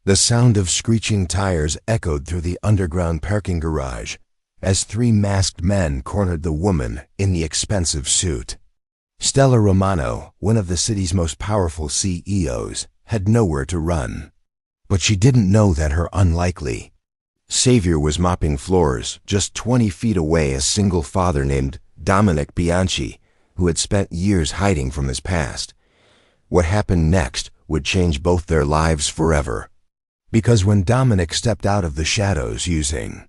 The sound of screeching tires echoed through the underground parking garage as three masked men cornered the woman in the expensive suit. Stella Romano, one of the city's most powerful CEOs, had nowhere to run. But she didn't know that her unlikely savior was mopping floors just 20 feet away, a single father named Dominic Bianchi, who had spent years hiding from his past. What happened next would change both their lives forever. Because when Dominic stepped out of the shadows using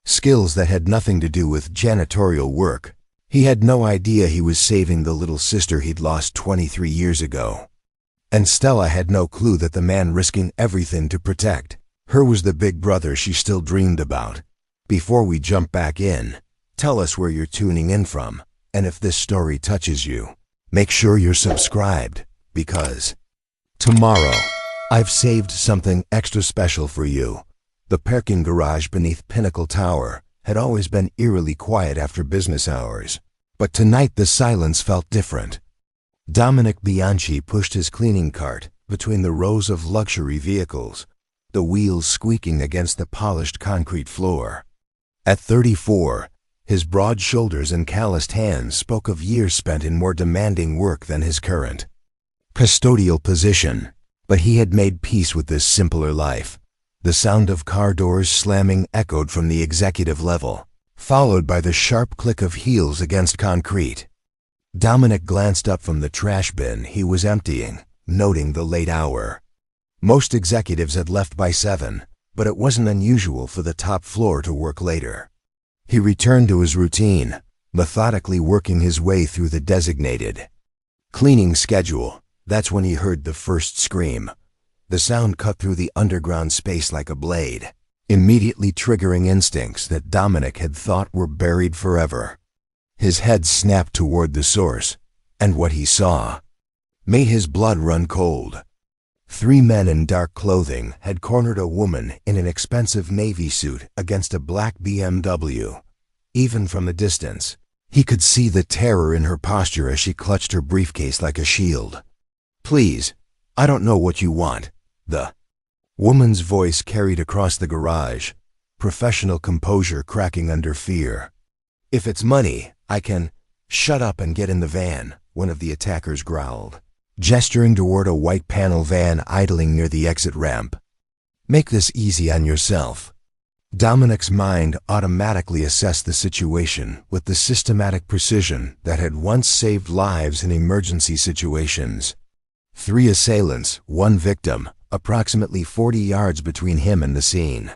skills that had nothing to do with janitorial work, he had no idea he was saving the little sister he'd lost 23 years ago. And Stella had no clue that the man risking everything to protect her was the big brother she still dreamed about. Before we jump back in, tell us where you're tuning in from, and if this story touches you, make sure you're subscribed, because tomorrow I've saved something extra special for you. The parking garage beneath Pinnacle Tower had always been eerily quiet after business hours, but tonight the silence felt different. Dominic Bianchi pushed his cleaning cart between the rows of luxury vehicles, the wheels squeaking against the polished concrete floor. At 34, his broad shoulders and calloused hands spoke of years spent in more demanding work than his current custodial position. But he had made peace with this simpler life. The sound of car doors slamming echoed from the executive level, followed by the sharp click of heels against concrete. Dominic glanced up from the trash bin he was emptying, noting the late hour. Most executives had left by 7, but it wasn't unusual for the top floor to work later. He returned to his routine, methodically working his way through the designated cleaning schedule. That's when he heard the first scream. The sound cut through the underground space like a blade, immediately triggering instincts that Dominic had thought were buried forever. His head snapped toward the source, and what he saw made his blood run cold. 3 men in dark clothing had cornered a woman in an expensive navy suit against a black BMW. Even from a distance, he could see the terror in her posture as she clutched her briefcase like a shield. "Please, I don't know what you want," the woman's voice carried across the garage, professional composure cracking under fear. "If it's money, I can—" "Shut up and get in the van," one of the attackers growled, gesturing toward a white panel van idling near the exit ramp. "Make this easy on yourself." Dominic's mind automatically assessed the situation with the systematic precision that had once saved lives in emergency situations. 3 assailants, 1 victim, approximately 40 yards between him and the scene.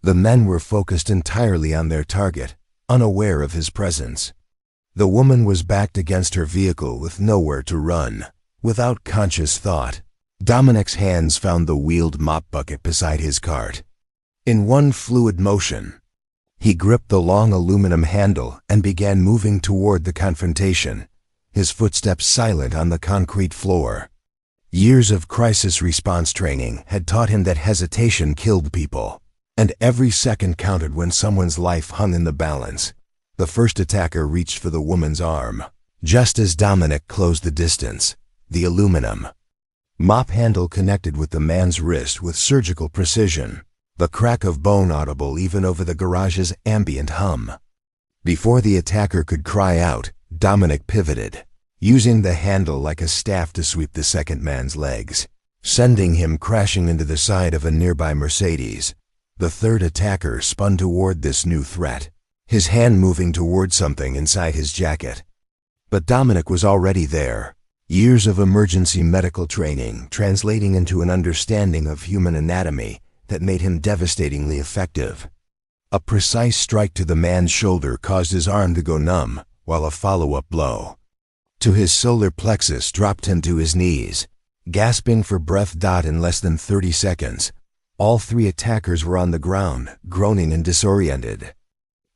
The men were focused entirely on their target, unaware of his presence. The woman was backed against her vehicle with nowhere to run. Without conscious thought, Dominic's hands found the wheeled mop bucket beside his cart. In one fluid motion, he gripped the long aluminum handle and began moving toward the confrontation, his footsteps silent on the concrete floor. Years of crisis response training had taught him that hesitation killed people, and every second counted when someone's life hung in the balance. The first attacker reached for the woman's arm. Just as Dominic closed the distance, the aluminum mop handle connected with the man's wrist with surgical precision, the crack of bone audible even over the garage's ambient hum. Before the attacker could cry out, Dominic pivoted, using the handle like a staff to sweep the second man's legs, sending him crashing into the side of a nearby Mercedes. The third attacker spun toward this new threat, his hand moving toward something inside his jacket. But Dominic was already there, years of emergency medical training translating into an understanding of human anatomy that made him devastatingly effective. A precise strike to the man's shoulder caused his arm to go numb, while a follow-up blow to his solar plexus dropped him to his knees, gasping for breath. In less than 30 seconds, all 3 attackers were on the ground, groaning and disoriented.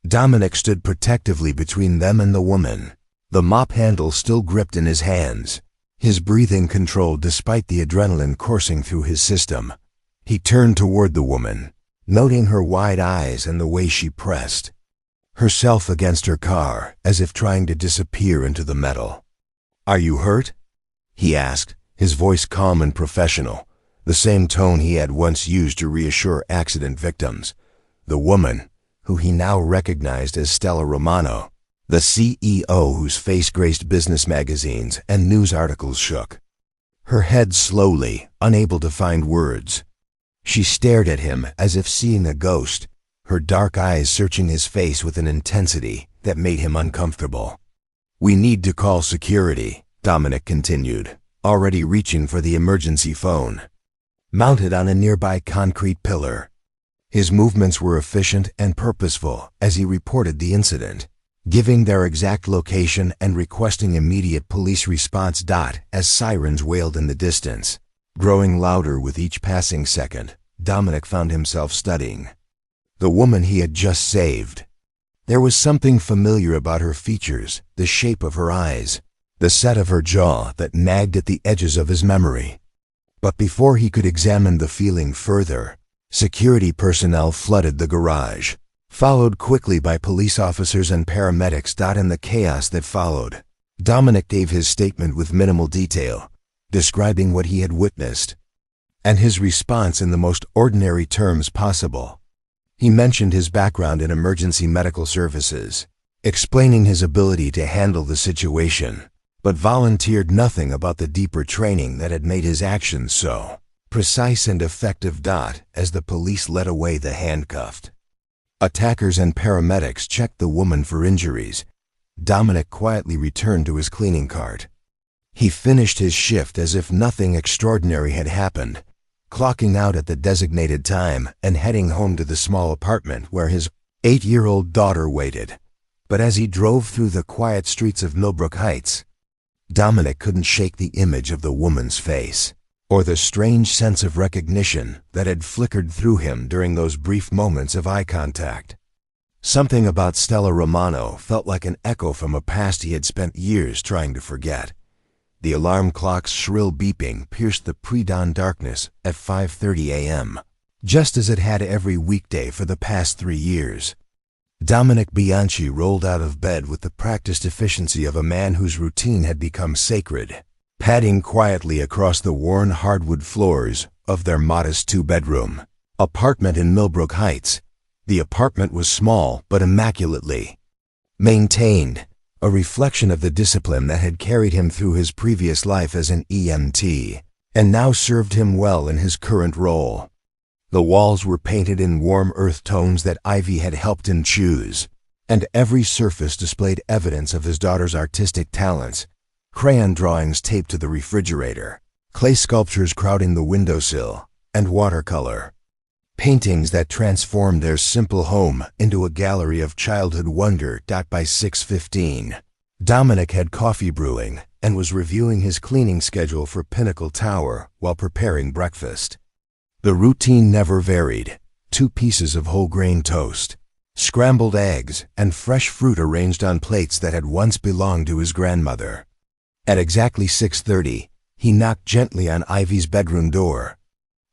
Dominic stood protectively between them and the woman, the mop handle still gripped in his hands, his breathing controlled despite the adrenaline coursing through his system. He turned toward the woman, noting her wide eyes and the way she pressed herself against her car as if trying to disappear into the metal. "Are you hurt?" he asked, his voice calm and professional, the same tone he had once used to reassure accident victims. The woman, who he now recognized as Stella Romano, the CEO whose face graced business magazines and news articles, shook her head slowly, unable to find words. She stared at him as if seeing a ghost, her dark eyes searching his face with an intensity that made him uncomfortable. "We need to call security," Dominic continued, already reaching for the emergency phone. Mounted on a nearby concrete pillar, his movements were efficient and purposeful as he reported the incident, giving their exact location and requesting immediate police response. As sirens wailed in the distance, growing louder with each passing second, Dominic found himself studying the woman he had just saved. There was something familiar about her features, the shape of her eyes, the set of her jaw that nagged at the edges of his memory. But before he could examine the feeling further, security personnel flooded the garage, followed quickly by police officers and paramedics. In the chaos that followed, Dominic gave his statement with minimal detail, describing what he had witnessed, and his response in the most ordinary terms possible. He mentioned his background in emergency medical services, explaining his ability to handle the situation, but volunteered nothing about the deeper training that had made his actions so precise and effective. As the police led away the handcuffed attackers and paramedics checked the woman for injuries, Dominic quietly returned to his cleaning cart. He finished his shift as if nothing extraordinary had happened, clocking out at the designated time and heading home to the small apartment where his 8-year-old daughter waited. But as he drove through the quiet streets of Millbrook Heights, Dominic couldn't shake the image of the woman's face, or the strange sense of recognition that had flickered through him during those brief moments of eye contact. Something about Stella Romano felt like an echo from a past he had spent years trying to forget. The alarm clock's shrill beeping pierced the pre-dawn darkness at 5:30 a.m., just as it had every weekday for the past 3 years. Dominic Bianchi rolled out of bed with the practiced efficiency of a man whose routine had become sacred, padding quietly across the worn hardwood floors of their modest 2-bedroom apartment in Millbrook Heights. The apartment was small but immaculately maintained, a reflection of the discipline that had carried him through his previous life as an EMT, and now served him well in his current role. The walls were painted in warm earth tones that Ivy had helped him choose, and every surface displayed evidence of his daughter's artistic talents. Crayon drawings taped to the refrigerator, clay sculptures crowding the windowsill, and watercolor paintings that transformed their simple home into a gallery of childhood wonder. By 6:15, Dominic had coffee brewing and was reviewing his cleaning schedule for Pinnacle Tower while preparing breakfast. The routine never varied: 2 pieces of whole grain toast, scrambled eggs, and fresh fruit arranged on plates that had once belonged to his grandmother. At exactly 6:30, he knocked gently on Ivy's bedroom door.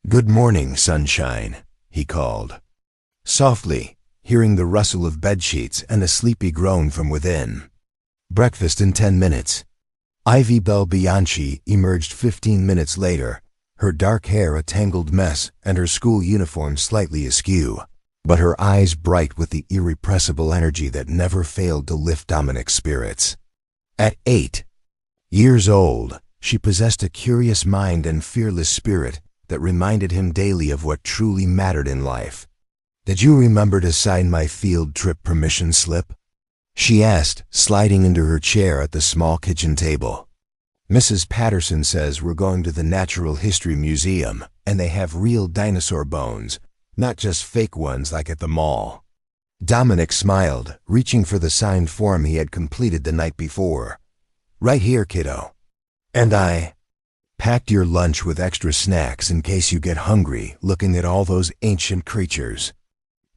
"Good morning, sunshine," he called softly, hearing the rustle of bedsheets and a sleepy groan from within. "Breakfast in 10 minutes." Ivy Bell Bianchi emerged 15 minutes later, her dark hair a tangled mess and her school uniform slightly askew, but her eyes bright with the irrepressible energy that never failed to lift Dominic's spirits. At 8 years old, she possessed a curious mind and fearless spirit that reminded him daily of what truly mattered in life. "Did you remember to sign my field trip permission slip?" she asked, sliding into her chair at the small kitchen table. "Mrs. Patterson says we're going to the Natural History Museum, and they have real dinosaur bones, not just fake ones like at the mall." Dominic smiled, reaching for the signed form he had completed the night before. "Right here, kiddo. And I packed your lunch with extra snacks in case you get hungry looking at all those ancient creatures."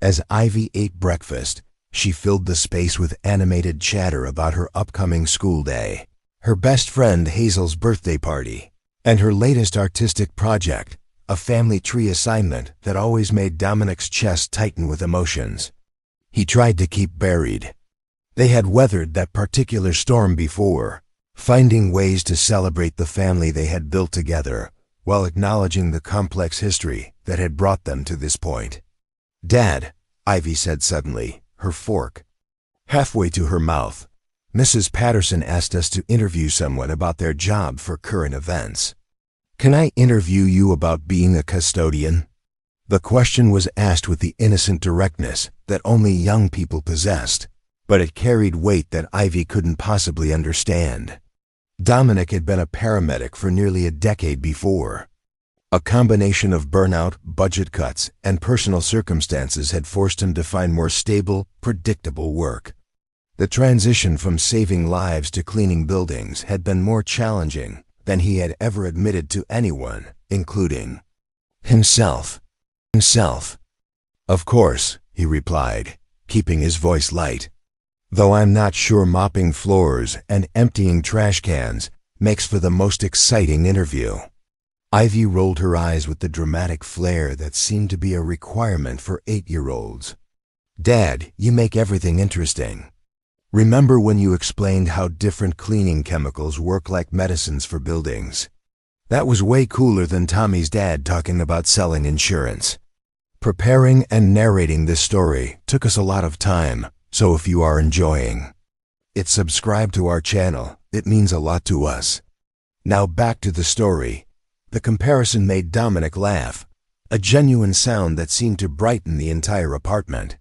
As Ivy ate breakfast, she filled the space with animated chatter about her upcoming school day, her best friend Hazel's birthday party, and her latest artistic project, a family tree assignment that always made Dominic's chest tighten with emotions. He tried to keep buried. They had weathered that particular storm before, finding ways to celebrate the family they had built together, while acknowledging the complex history that had brought them to this point. "Dad," Ivy said suddenly, her fork halfway to her mouth, "Mrs. Patterson asked us to interview someone about their job for current events. Can I interview you about being a custodian?" The question was asked with the innocent directness that only young people possessed, but it carried weight that Ivy couldn't possibly understand. Dominic had been a paramedic for nearly a decade before. A combination of burnout, budget cuts, and personal circumstances had forced him to find more stable, predictable work. The transition from saving lives to cleaning buildings had been more challenging than he had ever admitted to anyone, including himself. "Of course," he replied, keeping his voice light. "Though I'm not sure mopping floors and emptying trash cans makes for the most exciting interview." Ivy rolled her eyes with the dramatic flair that seemed to be a requirement for 8-year-olds. "Dad, you make everything interesting. Remember when you explained how different cleaning chemicals work like medicines for buildings? That was way cooler than Tommy's dad talking about selling insurance." Preparing and narrating this story took us a lot of time, so if you are enjoying it, subscribe to our channel. It means a lot to us. Now back to the story. The comparison made Dominic laugh, a genuine sound that seemed to brighten the entire apartment.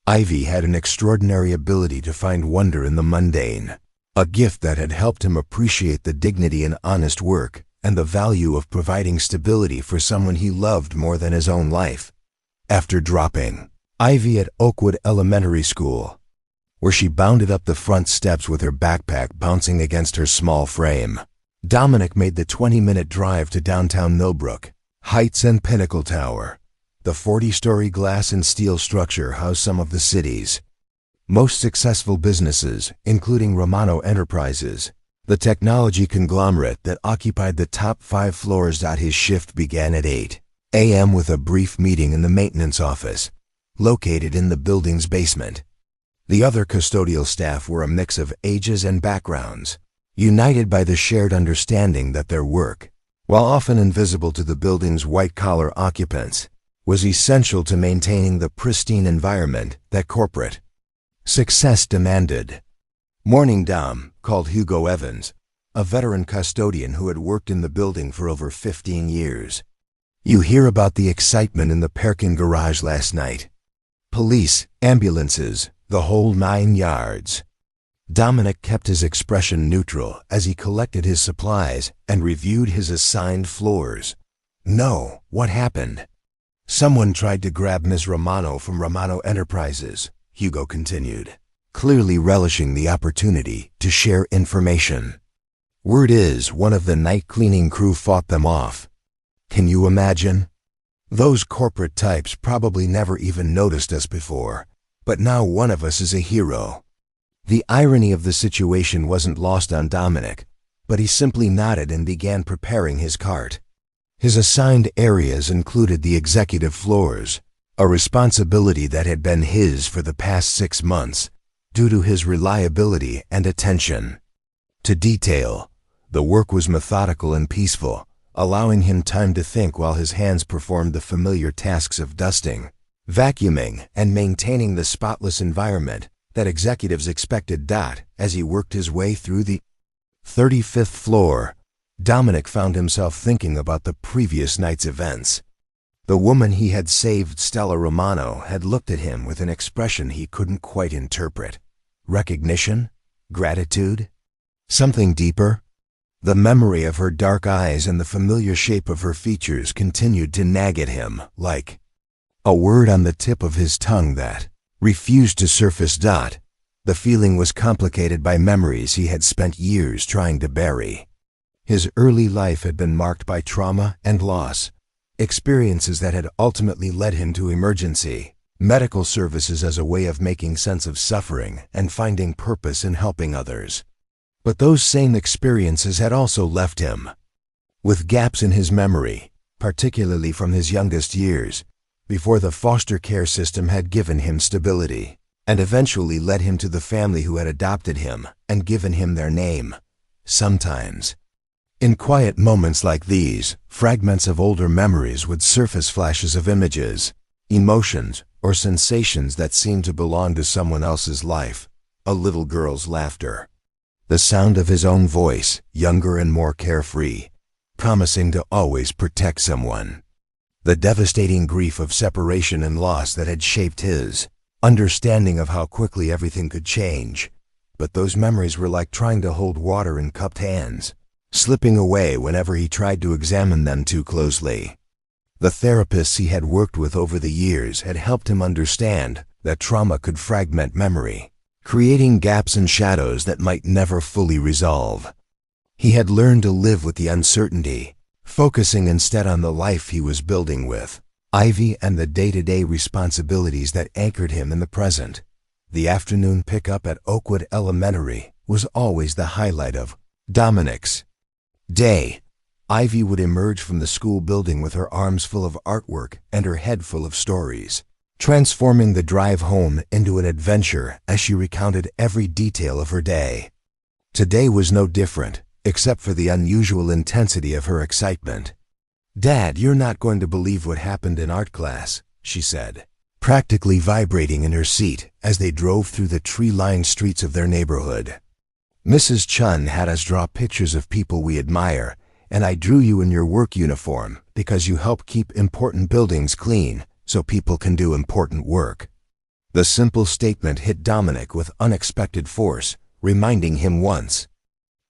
Ivy had an extraordinary ability to find wonder in the mundane, a gift that had helped him appreciate the dignity in honest work and the value of providing stability for someone he loved more than his own life. After dropping Ivy at Oakwood Elementary School, where she bounded up the front steps with her backpack bouncing against her small frame, Dominic made the 20-minute drive to downtown Millbrook. Heights and Pinnacle Tower, the 40-story glass and steel structure, housed some of the city's most successful businesses, including Romano Enterprises, the technology conglomerate that occupied the top 5 floors. His shift began at 8 a.m. with a brief meeting in the maintenance office, located in the building's basement. The other custodial staff were a mix of ages and backgrounds, united by the shared understanding that their work, while often invisible to the building's white-collar occupants, was essential to maintaining the pristine environment that corporate success demanded. Morning Dom called Hugo Evans, a veteran custodian who had worked in the building for over 15 years. "You hear about the excitement in the parking garage last night? Police, ambulances, the whole 9 yards." Dominic kept his expression neutral as he collected his supplies and reviewed his assigned floors. "No, what happened?" "Someone tried to grab Ms. Romano from Romano Enterprises," Hugo continued, clearly relishing the opportunity to share information. "Word is one of the night cleaning crew fought them off. Can you imagine? Those corporate types probably never even noticed us before, but now one of us is a hero." The irony of the situation wasn't lost on Dominic, but he simply nodded and began preparing his cart. His assigned areas included the executive floors, a responsibility that had been his for the past 6 months due to his reliability and attention to detail. The work was methodical and peaceful, allowing him time to think while his hands performed the familiar tasks of dusting, vacuuming, and maintaining the spotless environment that executives expected. As he worked his way through the 35th floor, Dominic found himself thinking about the previous night's events. The woman he had saved, Stella Romano, had looked at him with an expression he couldn't quite interpret. Recognition? Gratitude? Something deeper? The memory of her dark eyes and the familiar shape of her features continued to nag at him, like a word on the tip of his tongue that refused to surface. The feeling was complicated by memories he had spent years trying to bury. His early life had been marked by trauma and loss, experiences that had ultimately led him to emergency medical services as a way of making sense of suffering and finding purpose in helping others. But those same experiences had also left him with gaps in his memory, particularly from his youngest years, before the foster care system had given him stability and eventually led him to the family who had adopted him and given him their name. Sometimes In quiet moments like these, fragments of older memories would surface, flashes of images, emotions, or sensations that seemed to belong to someone else's life. A little girl's laughter. The sound of his own voice, younger and more carefree, promising to always protect someone. The devastating grief of separation and loss that had shaped his understanding of how quickly everything could change. But those memories were like trying to hold water in cupped hands, slipping away whenever he tried to examine them too closely. The therapists he had worked with over the years had helped him understand that trauma could fragment memory, creating gaps and shadows that might never fully resolve. He had learned to live with the uncertainty, focusing instead on the life he was building with Ivy and the day-to-day responsibilities that anchored him in the present. The afternoon pickup at Oakwood Elementary was always the highlight of Dominic's day. Ivy would emerge from the school building with her arms full of artwork and her head full of stories, transforming the drive home into an adventure as she recounted every detail of her day. Today was no different, except for the unusual intensity of her excitement. "Dad, you're not going to believe what happened in art class," she said, practically vibrating in her seat as they drove through the tree-lined streets of their neighborhood. "Mrs. Chun had us draw pictures of people we admire, and I drew you in your work uniform because you help keep important buildings clean so people can do important work." The simple statement hit Dominic with unexpected force, reminding him once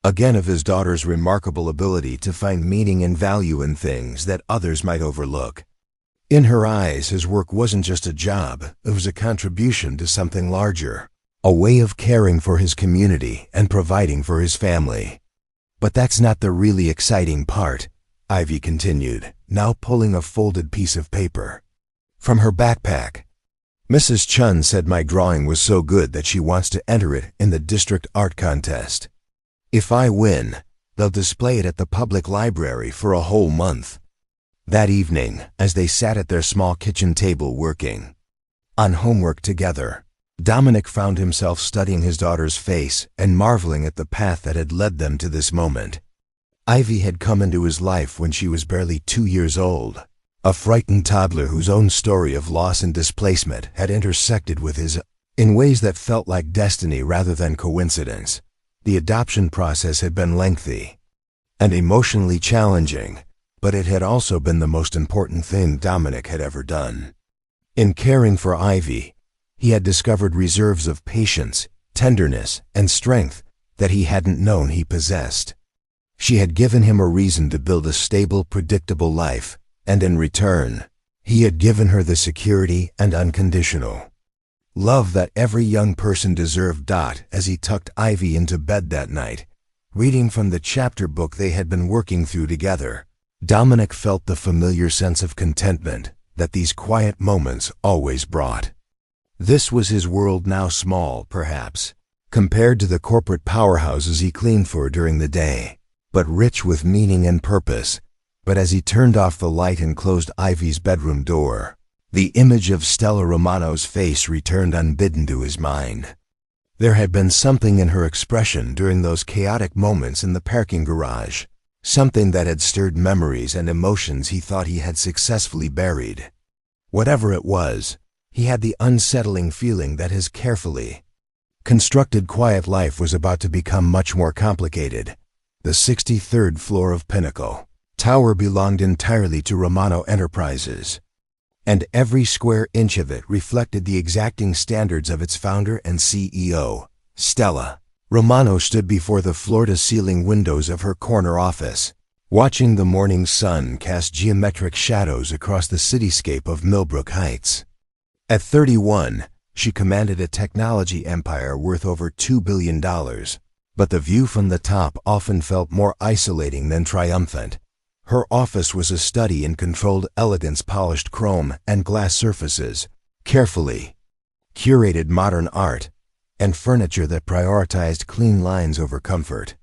again of his daughter's remarkable ability to find meaning and value in things that others might overlook. In her eyes, his work wasn't just a job, it was a contribution to something larger, a way of caring for his community and providing for his family. "But that's not the really exciting part," Ivy continued, now pulling a folded piece of paper from her backpack. "Mrs. Chun said my drawing was so good that she wants to enter it in the district art contest. If I win, they'll display it at the public library for a whole month." That evening, as they sat at their small kitchen table working on homework together, Dominic found himself studying his daughter's face and marveling at the path that had led them to this moment. Ivy had come into his life when she was barely 2 years old, a frightened toddler whose own story of loss and displacement had intersected with his in ways that felt like destiny rather than coincidence. The adoption process had been lengthy and emotionally challenging, but it had also been the most important thing Dominic had ever done. In caring for Ivy, he had discovered reserves of patience, tenderness, and strength that he hadn't known he possessed. She had given him a reason to build a stable, predictable life, and in return, he had given her the security and unconditional love that every young person deserved. As he tucked Ivy into bed that night, reading from the chapter book they had been working through together, Dominic felt the familiar sense of contentment that these quiet moments always brought. This was his world, now small, perhaps, compared to the corporate powerhouses he cleaned for during the day, but rich with meaning and purpose. But as he turned off the light and closed Ivy's bedroom door, the image of Stella Romano's face returned unbidden to his mind. There had been something in her expression during those chaotic moments in the parking garage, something that had stirred memories and emotions he thought he had successfully buried. Whatever it was, he had the unsettling feeling that his carefully constructed quiet life was about to become much more complicated. The 63rd floor of Pinnacle Tower belonged entirely to Romano Enterprises, and every square inch of it reflected the exacting standards of its founder and CEO, Stella. Romano stood before the floor-to-ceiling windows of her corner office, watching the morning sun cast geometric shadows across the cityscape of Millbrook Heights. At 31, she commanded a technology empire worth over $2 billion, but the view from the top often felt more isolating than triumphant. Her office was a study in controlled elegance, polished chrome and glass surfaces, carefully curated modern art, and furniture that prioritized clean lines over comfort.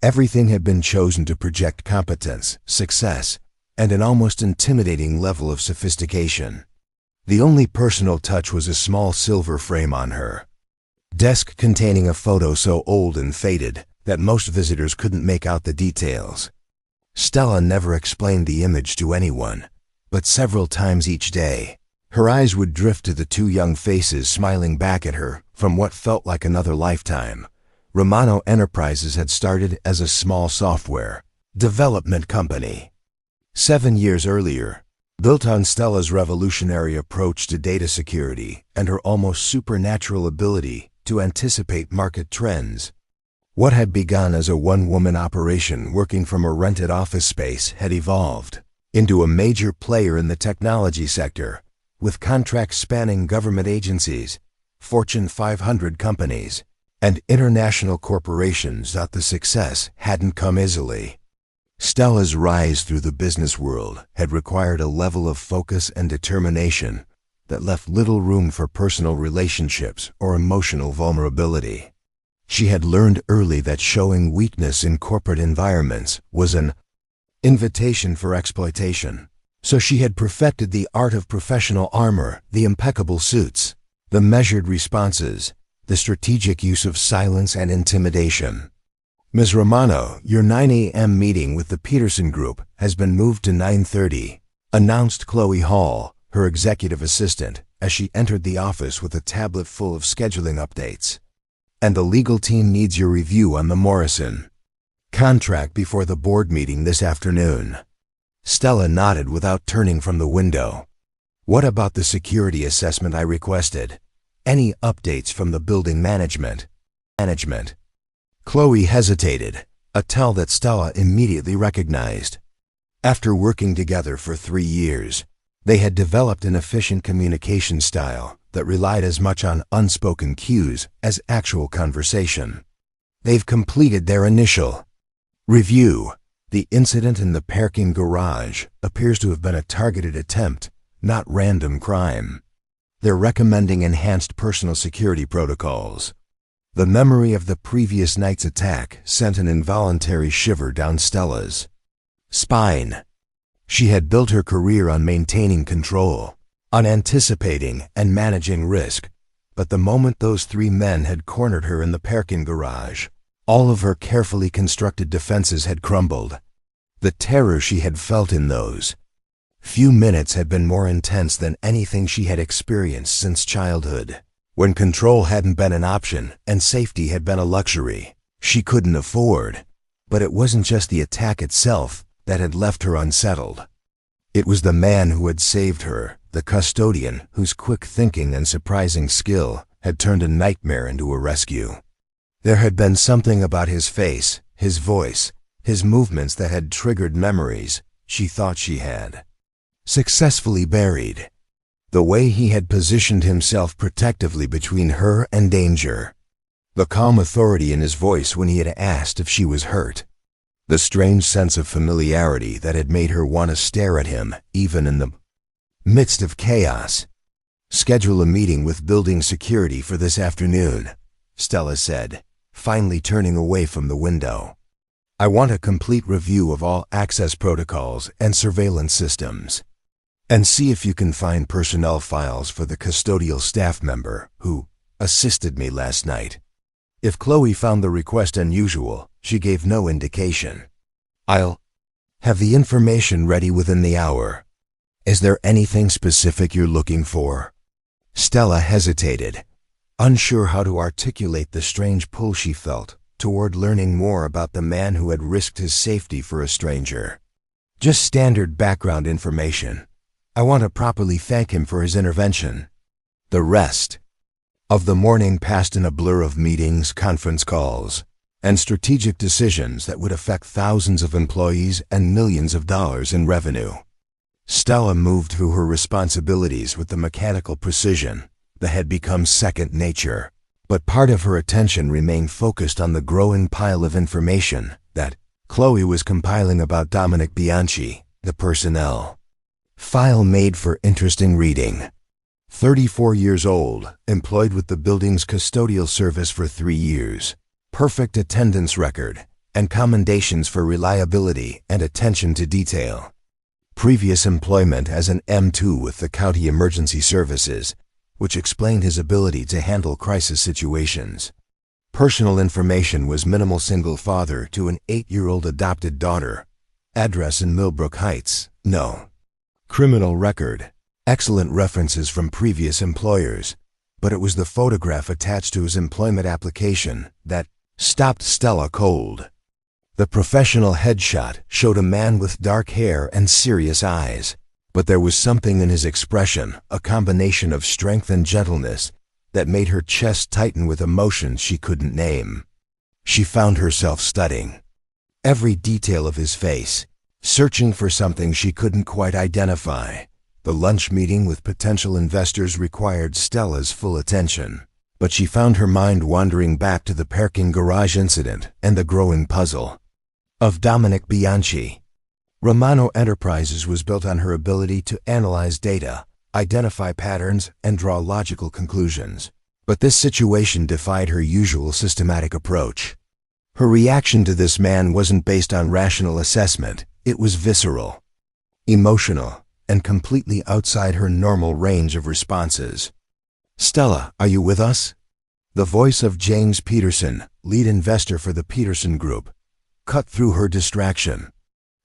Everything had been chosen to project competence, success, and an almost intimidating level of sophistication. The only personal touch was a small silver frame on her desk containing a photo so old and faded that most visitors couldn't make out the details. Stella never explained the image to anyone, but several times each day, her eyes would drift to the two young faces smiling back at her from what felt like another lifetime. Romano Enterprises had started as a small software development company 7 years earlier, built on Stella's revolutionary approach to data security and her almost supernatural ability to anticipate market trends. What had begun as a one-woman operation working from a rented office space had evolved into a major player in the technology sector, with contracts spanning government agencies, Fortune 500 companies, and international corporations. The success hadn't come easily. Stella's rise through the business world had required a level of focus and determination that left little room for personal relationships or emotional vulnerability. She had learned early that showing weakness in corporate environments was an invitation for exploitation. So she had perfected the art of professional armor, the impeccable suits, the measured responses, the strategic use of silence and intimidation. Ms. Romano, your 9 a.m. meeting with the Peterson Group has been moved to 9:30, announced Chloe Hall, her executive assistant, as she entered the office with a tablet full of scheduling updates. And the legal team needs your review on the Morrison contract before the board meeting this afternoon. Stella nodded without turning from the window. What about the security assessment I requested? Any updates from the building management? Chloe hesitated, a tell that Stella immediately recognized. After working together for 3 years, they had developed an efficient communication style that relied as much on unspoken cues as actual conversation. They've completed their initial review. The incident in the parking garage appears to have been a targeted attempt, not random crime. They're recommending enhanced personal security protocols. The memory of the previous night's attack sent an involuntary shiver down Stella's spine. She had built her career on maintaining control, on anticipating and managing risk, but the moment those 3 men had cornered her in the parking garage, all of her carefully constructed defenses had crumbled. The terror she had felt in those few minutes had been more intense than anything she had experienced since childhood, when control hadn't been an option and safety had been a luxury she couldn't afford. But it wasn't just the attack itself that had left her unsettled. It was the man who had saved her, the custodian whose quick thinking and surprising skill had turned a nightmare into a rescue. There had been something about his face, his voice, his movements that had triggered memories she thought she had successfully buried. The way he had positioned himself protectively between her and danger. The calm authority in his voice when he had asked if she was hurt. The strange sense of familiarity that had made her want to stare at him, even in the midst of chaos. Schedule a meeting with building security for this afternoon, Stella said, finally turning away from the window. I want a complete review of all access protocols and surveillance systems. And see if you can find personnel files for the custodial staff member who assisted me last night. If Chloe found the request unusual, she gave no indication. I'll have the information ready within the hour. Is there anything specific you're looking for? Stella hesitated, unsure how to articulate the strange pull she felt toward learning more about the man who had risked his safety for a stranger. Just standard background information. I want to properly thank him for his intervention. The rest of the morning passed in a blur of meetings, conference calls, and strategic decisions that would affect thousands of employees and millions of dollars in revenue. Stella moved through her responsibilities with the mechanical precision that had become second nature, but part of her attention remained focused on the growing pile of information that Chloe was compiling about Dominic Bianchi, the personnel file made for interesting reading. 34 years old, employed with the building's custodial service for 3 years, perfect attendance record, and commendations for reliability and attention to detail. Previous employment as an M2 with the County Emergency Services, which explained his ability to handle crisis situations. Personal information was minimal, single father to an 8-year-old adopted daughter, Address in Millbrook Heights. No. Criminal record. Excellent references from previous employers. But it was the photograph attached to his employment application that stopped Stella cold. The professional headshot showed a man with dark hair and serious eyes, but there was something in his expression, a combination of strength and gentleness, that made her chest tighten with emotions she couldn't name. She found herself studying every detail of his face, searching for something she couldn't quite identify. The lunch meeting with potential investors required Stella's full attention, but she found her mind wandering back to the parking garage incident and the growing puzzle of Dominic Bianchi. Romano Enterprises was built on her ability to analyze data, identify patterns, and draw logical conclusions. But this situation defied her usual systematic approach. Her reaction to this man wasn't based on rational assessment. It was visceral, emotional, and completely outside her normal range of responses. "Stella, are you with us?" The voice of James Peterson, lead investor for the Peterson Group, cut through her distraction.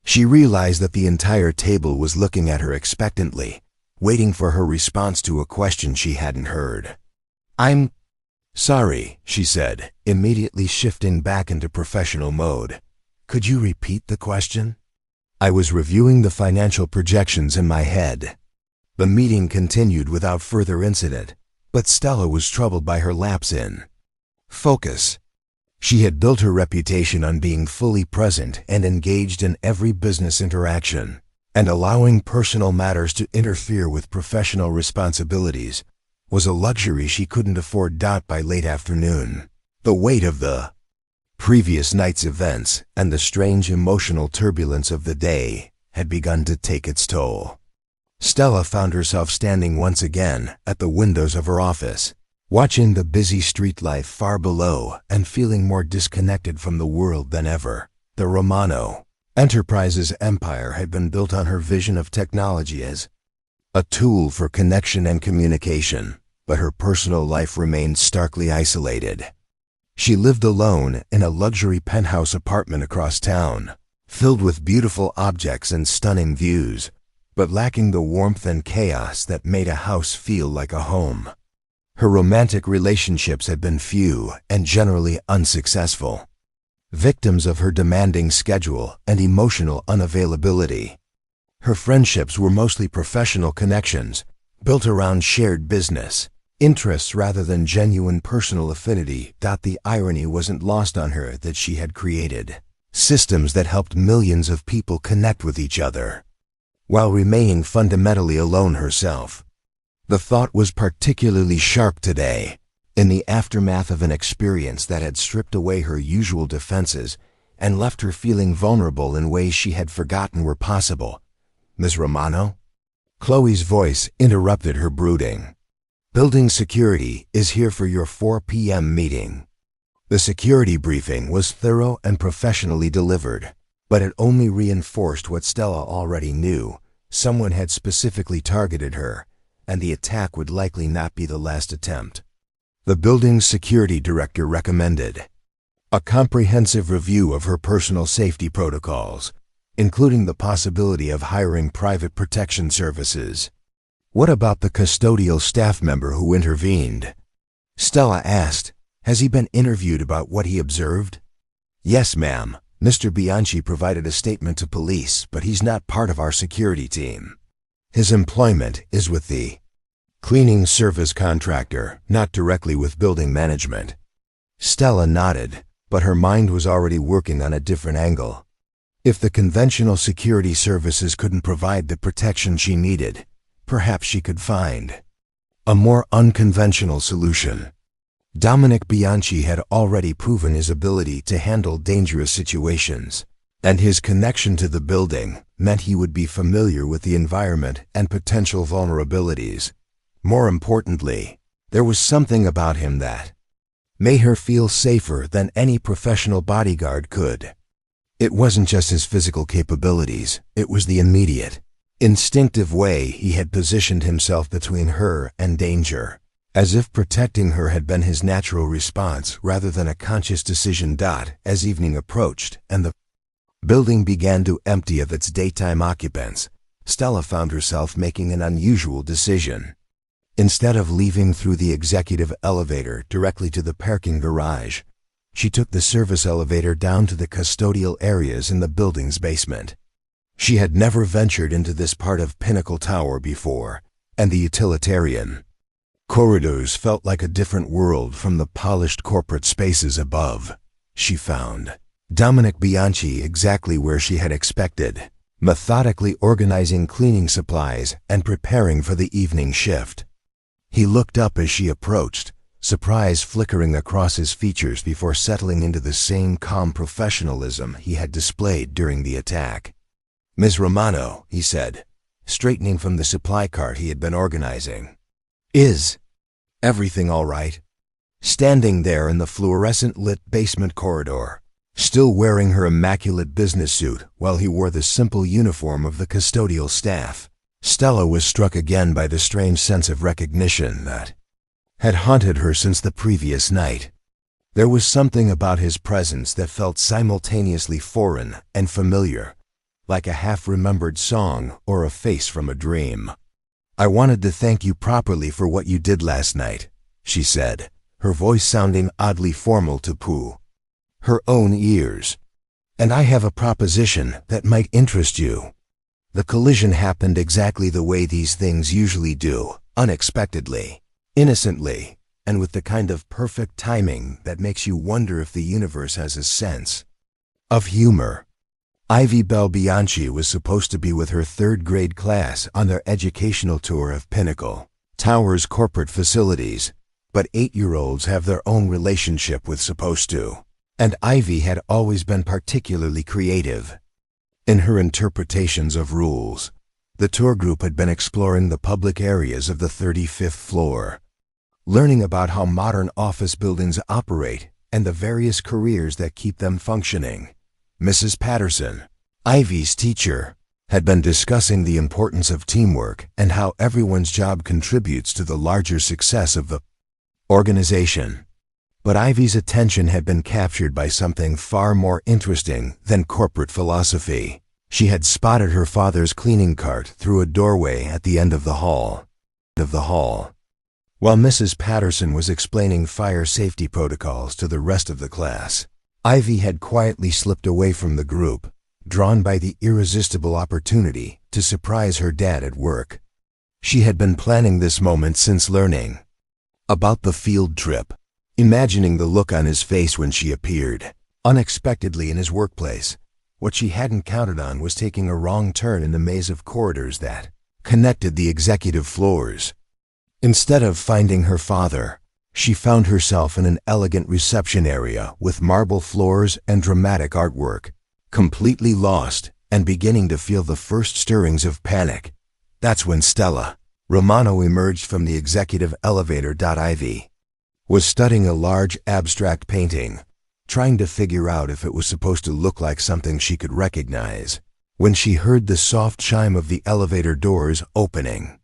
She realized that the entire table was looking at her expectantly, waiting for her response to a question she hadn't heard. "I'm sorry," she said, immediately shifting back into professional mode. "Could you repeat the question?" "I was reviewing the financial projections in my head." The meeting continued without further incident, but Stella was troubled by her lapse in focus. She had built her reputation on being fully present and engaged in every business interaction, and allowing personal matters to interfere with professional responsibilities was a luxury she couldn't afford. By late afternoon, the weight of the previous night's events and the strange emotional turbulence of the day had begun to take its toll. Stella found herself standing once again at the windows of her office, watching the busy street life far below and feeling more disconnected from the world than ever. The Romano Enterprises empire had been built on her vision of technology as a tool for connection and communication, but her personal life remained starkly isolated. She lived alone in a luxury penthouse apartment across town, filled with beautiful objects and stunning views, but lacking the warmth and chaos that made a house feel like a home. Her romantic relationships had been few and generally unsuccessful, victims of her demanding schedule and emotional unavailability. Her friendships were mostly professional connections, built around shared business interests rather than genuine personal affinity. The irony wasn't lost on her that she had created systems that helped millions of people connect with each other, while remaining fundamentally alone herself. The thought was particularly sharp today, in the aftermath of an experience that had stripped away her usual defenses and left her feeling vulnerable in ways she had forgotten were possible. "Ms. Romano?" Chloe's voice interrupted her brooding. "Building security is here for your 4 p.m. meeting." The security briefing was thorough and professionally delivered, but it only reinforced what Stella already knew. Someone had specifically targeted her, and the attack would likely not be the last attempt. The building's security director recommended a comprehensive review of her personal safety protocols, including the possibility of hiring private protection services. "What about the custodial staff member who intervened?" Stella asked. "Has he been interviewed about what he observed?" "Yes, ma'am. Mr. Bianchi provided a statement to police, but he's not part of our security team. His employment is with the cleaning service contractor, not directly with building management." Stella nodded, but her mind was already working on a different angle. If the conventional security services couldn't provide the protection she needed, perhaps she could find a more unconventional solution. Dominic Bianchi had already proven his ability to handle dangerous situations, and his connection to the building meant he would be familiar with the environment and potential vulnerabilities. More importantly, there was something about him that made her feel safer than any professional bodyguard could. It wasn't just his physical capabilities, it was the immediate, instinctive way he had positioned himself between her and danger, as if protecting her had been his natural response rather than a conscious decision. As evening approached and the Building began to empty of its daytime occupants. Stella found herself making an unusual decision. Instead of leaving through the executive elevator directly to the parking garage, she took the service elevator down to the custodial areas in the building's basement. She had never ventured into this part of Pinnacle Tower before, and the utilitarian corridors felt like a different world from the polished corporate spaces above. She found Dominic Bianchi exactly where she had expected, methodically organizing cleaning supplies and preparing for the evening shift. He looked up as she approached, surprise flickering across his features before settling into the same calm professionalism he had displayed during the attack. "Ms. Romano," he said, straightening from the supply cart he had been organizing. "Is everything all right?" Standing there in the fluorescent-lit basement corridor, still wearing her immaculate business suit while he wore the simple uniform of the custodial staff, Stella was struck again by the strange sense of recognition that had haunted her since the previous night. There was something about his presence that felt simultaneously foreign and familiar, like a half-remembered song or a face from a dream. "I wanted to thank you properly for what you did last night," she said, her voice sounding oddly formal to her own ears. "And I have a proposition that might interest you." The collision happened exactly the way these things usually do, unexpectedly, innocently, and with the kind of perfect timing that makes you wonder if the universe has a sense of humor. Ivy Bell Bianchi was supposed to be with her third-grade class on their educational tour of Pinnacle Tower's corporate facilities, but 8-year-olds have their own relationship with supposed to, and Ivy had always been particularly creative in her interpretations of rules. The tour group had been exploring the public areas of the 35th floor, learning about how modern office buildings operate and the various careers that keep them functioning. Mrs. Patterson, Ivy's teacher, had been discussing the importance of teamwork and how everyone's job contributes to the larger success of the organization. But Ivy's attention had been captured by something far more interesting than corporate philosophy. She had spotted her father's cleaning cart through a doorway at the end of the hall. While Mrs. Patterson was explaining fire safety protocols to the rest of the class, Ivy had quietly slipped away from the group, drawn by the irresistible opportunity to surprise her dad at work. She had been planning this moment since learning about the field trip, imagining the look on his face when she appeared unexpectedly in his workplace. What she hadn't counted on was taking a wrong turn in the maze of corridors that connected the executive floors. Instead of finding her father, she found herself in an elegant reception area with marble floors and dramatic artwork. Completely lost and beginning to feel the first stirrings of panic, that's when Stella Romano emerged from the executive elevator. Ivy was studying a large abstract painting, trying to figure out if it was supposed to look like something she could recognize, when she heard the soft chime of the elevator doors opening.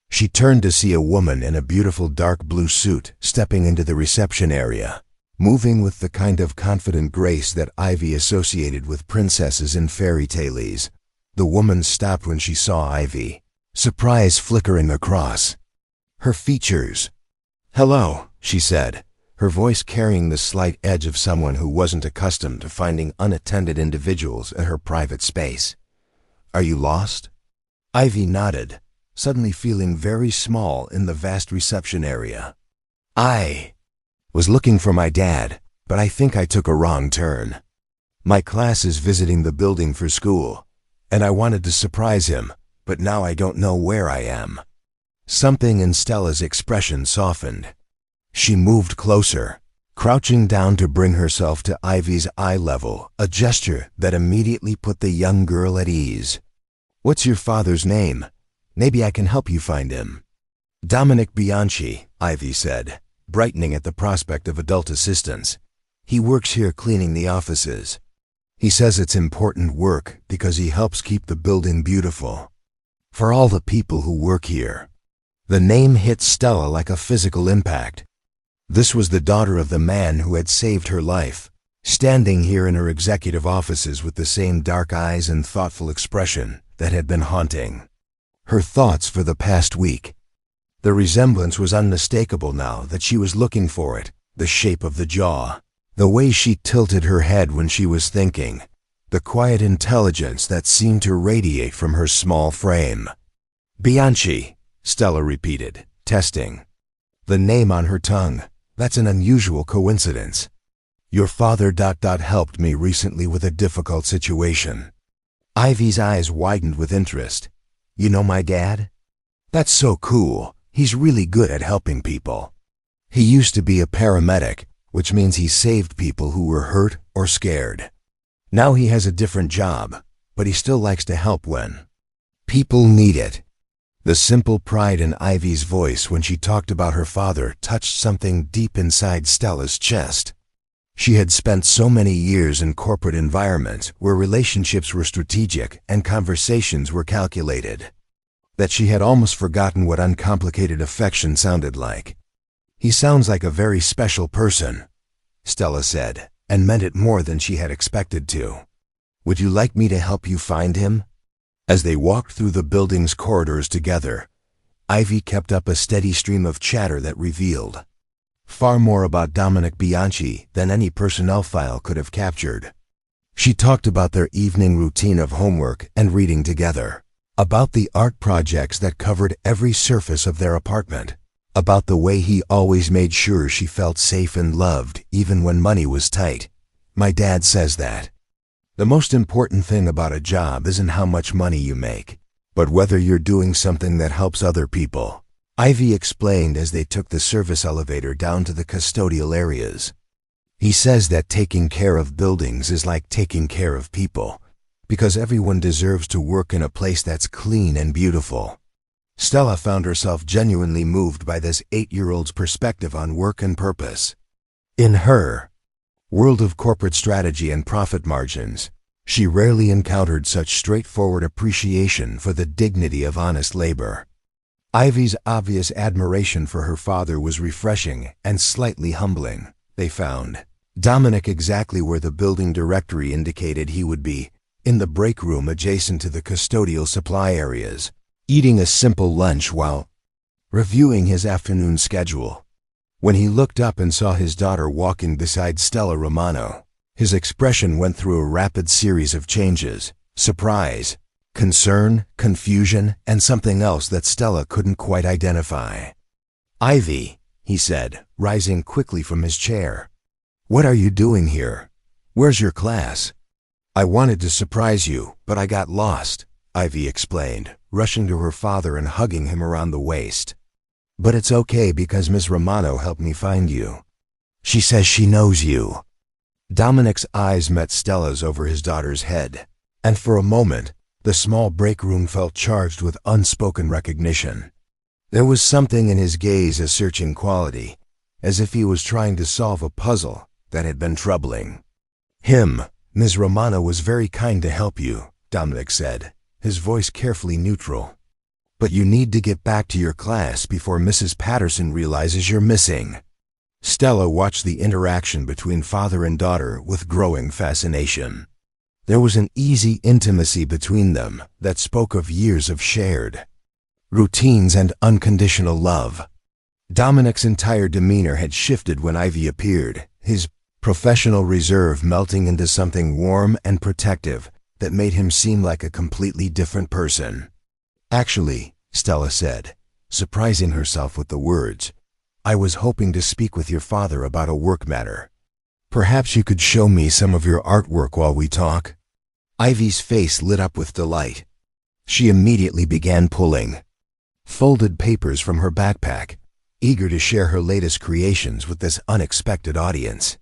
She turned to see a woman in a beautiful dark blue suit stepping into the reception area, moving with the kind of confident grace that Ivy associated with princesses in fairy tales. The woman stopped when she saw Ivy, surprise flickering across her features. "Hello," she said, her voice carrying the slight edge of someone who wasn't accustomed to finding unattended individuals in her private space. "Are you lost?" Ivy nodded, suddenly feeling very small in the vast reception area. "I was looking for my dad, but I think I took a wrong turn. My class is visiting the building for school, and I wanted to surprise him, but now I don't know where I am." Something in Stella's expression softened. She moved closer, crouching down to bring herself to Ivy's eye level, a gesture that immediately put the young girl at ease. "What's your father's name? Maybe I can help you find him." "Dominic Bianchi," Ivy said, brightening at the prospect of adult assistance. "He works here cleaning the offices. He says it's important work because he helps keep the building beautiful for all the people who work here." The name hit Stella like a physical impact. This was the daughter of the man who had saved her life, standing here in her executive offices with the same dark eyes and thoughtful expression that had been haunting her thoughts for the past week. The resemblance was unmistakable now that she was looking for it, the shape of the jaw, the way she tilted her head when she was thinking, the quiet intelligence that seemed to radiate from her small frame. Bianchi, Stella repeated, testing the name on her tongue. That's an unusual coincidence. Your father ... helped me recently with a difficult situation. Ivy's eyes widened with interest. You know my dad? That's so cool. He's really good at helping people. He used to be a paramedic, which means he saved people who were hurt or scared. Now he has a different job, but he still likes to help when people need it. The simple pride in Ivy's voice when she talked about her father touched something deep inside Stella's chest. She had spent so many years in corporate environments where relationships were strategic and conversations were calculated, that she had almost forgotten what uncomplicated affection sounded like. He sounds like a very special person, Stella said, and meant it more than she had expected to. Would you like me to help you find him? As they walked through the building's corridors together, Ivy kept up a steady stream of chatter that revealed far more about Dominic Bianchi than any personnel file could have captured. She talked about their evening routine of homework and reading together, about the art projects that covered every surface of their apartment, about the way he always made sure she felt safe and loved even when money was tight. My dad says that the most important thing about a job isn't how much money you make, but whether you're doing something that helps other people, Ivy explained as they took the service elevator down to the custodial areas. He says that taking care of buildings is like taking care of people, because everyone deserves to work in a place that's clean and beautiful. Stella found herself genuinely moved by this 8-year-old's perspective on work and purpose. In her world of corporate strategy and profit margins, she rarely encountered such straightforward appreciation for the dignity of honest labor. Ivy's obvious admiration for her father was refreshing and slightly humbling. They found Dominic exactly where the building directory indicated he would be, in the break room adjacent to the custodial supply areas, eating a simple lunch while reviewing his afternoon schedule. When he looked up and saw his daughter walking beside Stella Romano, his expression went through a rapid series of changes: surprise, concern, confusion, and something else that Stella couldn't quite identify. Ivy, he said, rising quickly from his chair. What are you doing here? Where's your class? I wanted to surprise you, but I got lost, Ivy explained, rushing to her father and hugging him around the waist. But it's okay because Ms. Romano helped me find you. She says she knows you. Dominic's eyes met Stella's over his daughter's head, and for a moment, the small break room felt charged with unspoken recognition. There was something in his gaze, a searching quality, as if he was trying to solve a puzzle that had been troubling him. Ms. Romano was very kind to help you, Dominic said, his voice carefully neutral. But you need to get back to your class before Mrs. Patterson realizes you're missing. Stella watched the interaction between father and daughter with growing fascination. There was an easy intimacy between them that spoke of years of shared routines and unconditional love. Dominic's entire demeanor had shifted when Ivy appeared, his professional reserve melting into something warm and protective that made him seem like a completely different person. Actually, Stella said, surprising herself with the words, I was hoping to speak with your father about a work matter. Perhaps you could show me some of your artwork while we talk. Ivy's face lit up with delight. She immediately began pulling folded papers from her backpack, eager to share her latest creations with this unexpected audience.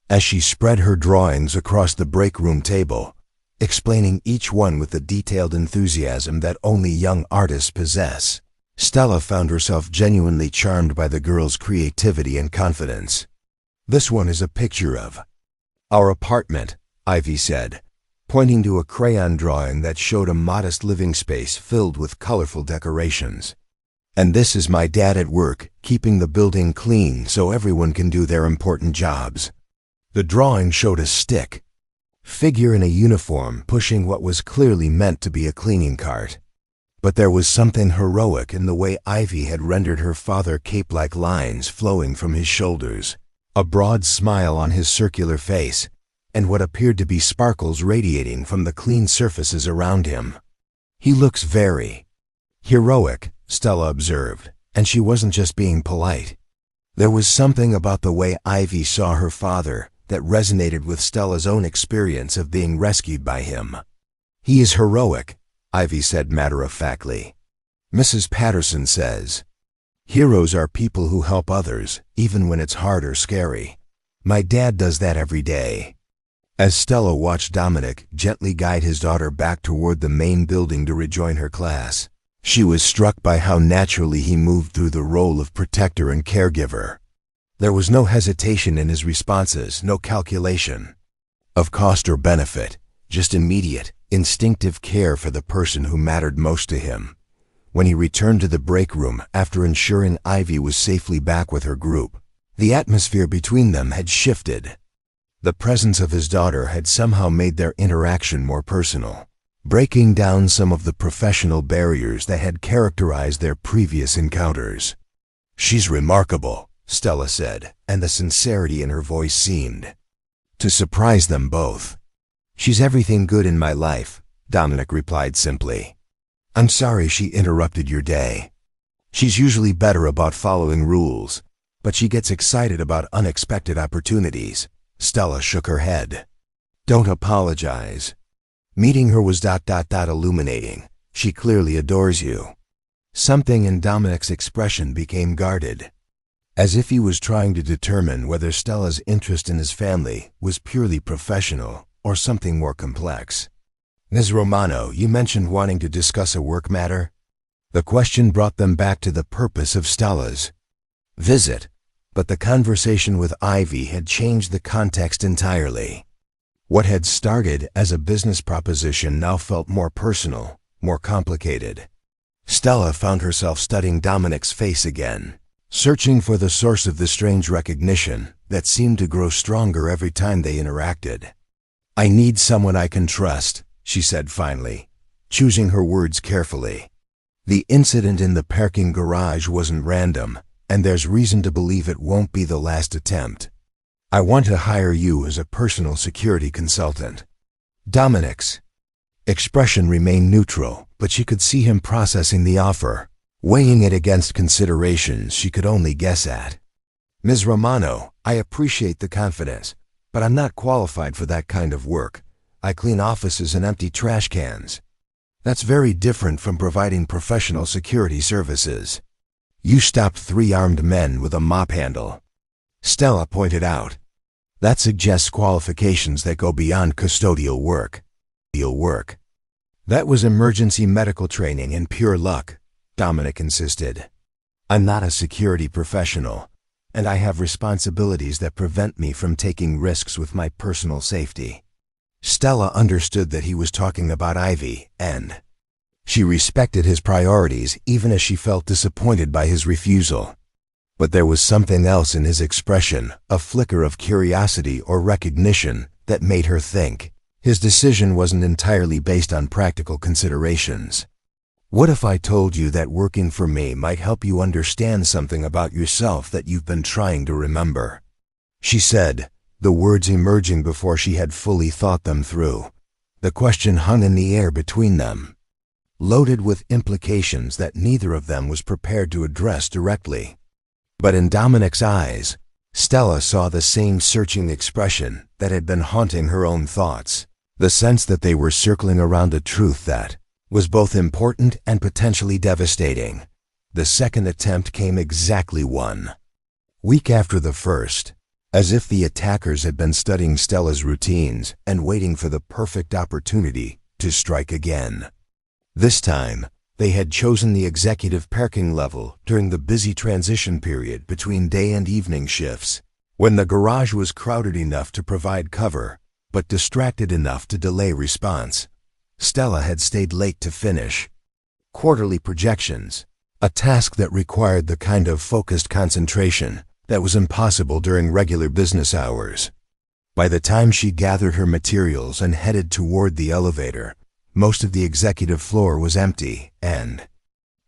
As she spread her drawings across the break room table, explaining each one with the detailed enthusiasm that only young artists possess, Stella found herself genuinely charmed by the girl's creativity and confidence. This one is a picture of our apartment, Ivy said, pointing to a crayon drawing that showed a modest living space filled with colorful decorations. And this is my dad at work, keeping the building clean so everyone can do their important jobs. The drawing showed a stick figure in a uniform pushing what was clearly meant to be a cleaning cart. But there was something heroic in the way Ivy had rendered her father, cape-like lines flowing from his shoulders, a broad smile on his circular face, and what appeared to be sparkles radiating from the clean surfaces around him. "He looks very heroic," Stella observed, and she wasn't just being polite. There was something about the way Ivy saw her father that resonated with Stella's own experience of being rescued by him. "He is heroic," Ivy said matter-of-factly. "Mrs. Patterson says, heroes are people who help others, even when it's hard or scary. My dad does that every day." As Stella watched Dominic gently guide his daughter back toward the main building to rejoin her class, she was struck by how naturally he moved through the role of protector and caregiver. There was no hesitation in his responses, no calculation of cost or benefit, just immediate, instinctive care for the person who mattered most to him. When he returned to the break room after ensuring Ivy was safely back with her group, the atmosphere between them had shifted. The presence of his daughter had somehow made their interaction more personal, breaking down some of the professional barriers that had characterized their previous encounters. "She's remarkable," Stella said, and the sincerity in her voice seemed to surprise them both. "She's everything good in my life," Dominic replied simply. "I'm sorry she interrupted your day. She's usually better about following rules, but she gets excited about unexpected opportunities." Stella shook her head. "Don't apologize. Meeting her was illuminating. She clearly adores you." Something in Dominic's expression became guarded, as if he was trying to determine whether Stella's interest in his family was purely professional or something more complex. "Ms. Romano, you mentioned wanting to discuss a work matter?" The question brought them back to the purpose of Stella's visit, but the conversation with Ivy had changed the context entirely. What had started as a business proposition now felt more personal, more complicated. Stella found herself studying Dominic's face again, searching for the source of the strange recognition that seemed to grow stronger every time they interacted. "I need someone I can trust," she said finally, choosing her words carefully. "The incident in the parking garage wasn't random, and there's reason to believe it won't be the last attempt. I want to hire you as a personal security consultant." Dominic's expression remained neutral, but she could see him processing the offer, weighing it against considerations she could only guess at. "Ms. Romano, I appreciate the confidence, but I'm not qualified for that kind of work. I clean offices and empty trash cans. That's very different from providing professional security services." "You stopped 3 armed men with a mop handle," Stella pointed out. "That suggests qualifications that go beyond custodial work." "That was emergency medical training and pure luck," Dominic insisted. "I'm not a security professional, and I have responsibilities that prevent me from taking risks with my personal safety." Stella understood that he was talking about Ivy, and she respected his priorities even as she felt disappointed by his refusal. But there was something else in his expression, a flicker of curiosity or recognition, that made her think his decision wasn't entirely based on practical considerations. "What if I told you that working for me might help you understand something about yourself that you've been trying to remember?" she said, the words emerging before she had fully thought them through. The question hung in the air between them, loaded with implications that neither of them was prepared to address directly. But in Dominic's eyes, Stella saw the same searching expression that had been haunting her own thoughts, the sense that they were circling around a truth that was both important and potentially devastating. The second attempt came exactly 1 week after the first, as if the attackers had been studying Stella's routines and waiting for the perfect opportunity to strike again. This time, they had chosen the executive parking level during the busy transition period between day and evening shifts, when the garage was crowded enough to provide cover, but distracted enough to delay response. Stella had stayed late to finish quarterly projections, a task that required the kind of focused concentration that was impossible during regular business hours. By the time she gathered her materials and headed toward the elevator, most of the executive floor was empty, and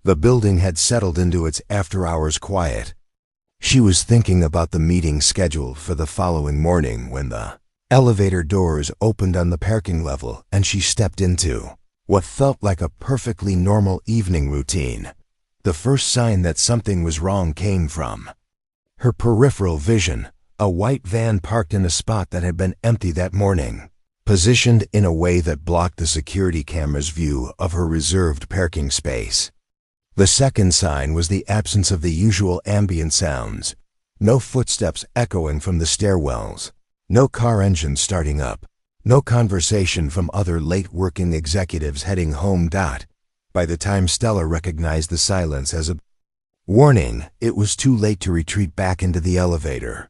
the building had settled into its after-hours quiet. She was thinking about the meeting scheduled for the following morning when the elevator doors opened on the parking level and she stepped into what felt like a perfectly normal evening routine. The first sign that something was wrong came from her peripheral vision, a white van parked in a spot that had been empty that morning, positioned in a way that blocked the security camera's view of her reserved parking space. The second sign was the absence of the usual ambient sounds. No footsteps echoing from the stairwells, no car engine starting up, no conversation from other late-working executives heading home. By the time Stella recognized the silence as a warning, it was too late to retreat back into the elevator.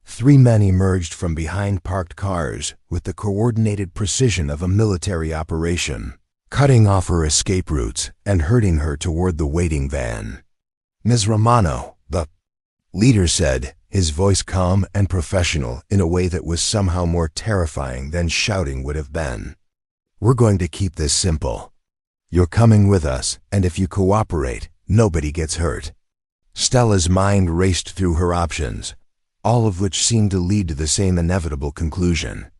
Three men emerged from behind parked cars with the coordinated precision of a military operation, cutting off her escape routes and herding her toward the waiting van. "Ms. Romano," the leader said, his voice calm and professional in a way that was somehow more terrifying than shouting would have been. "We're going to keep this simple. You're coming with us, and if you cooperate, nobody gets hurt." Stella's mind raced through her options, all of which seemed to lead to the same inevitable conclusion.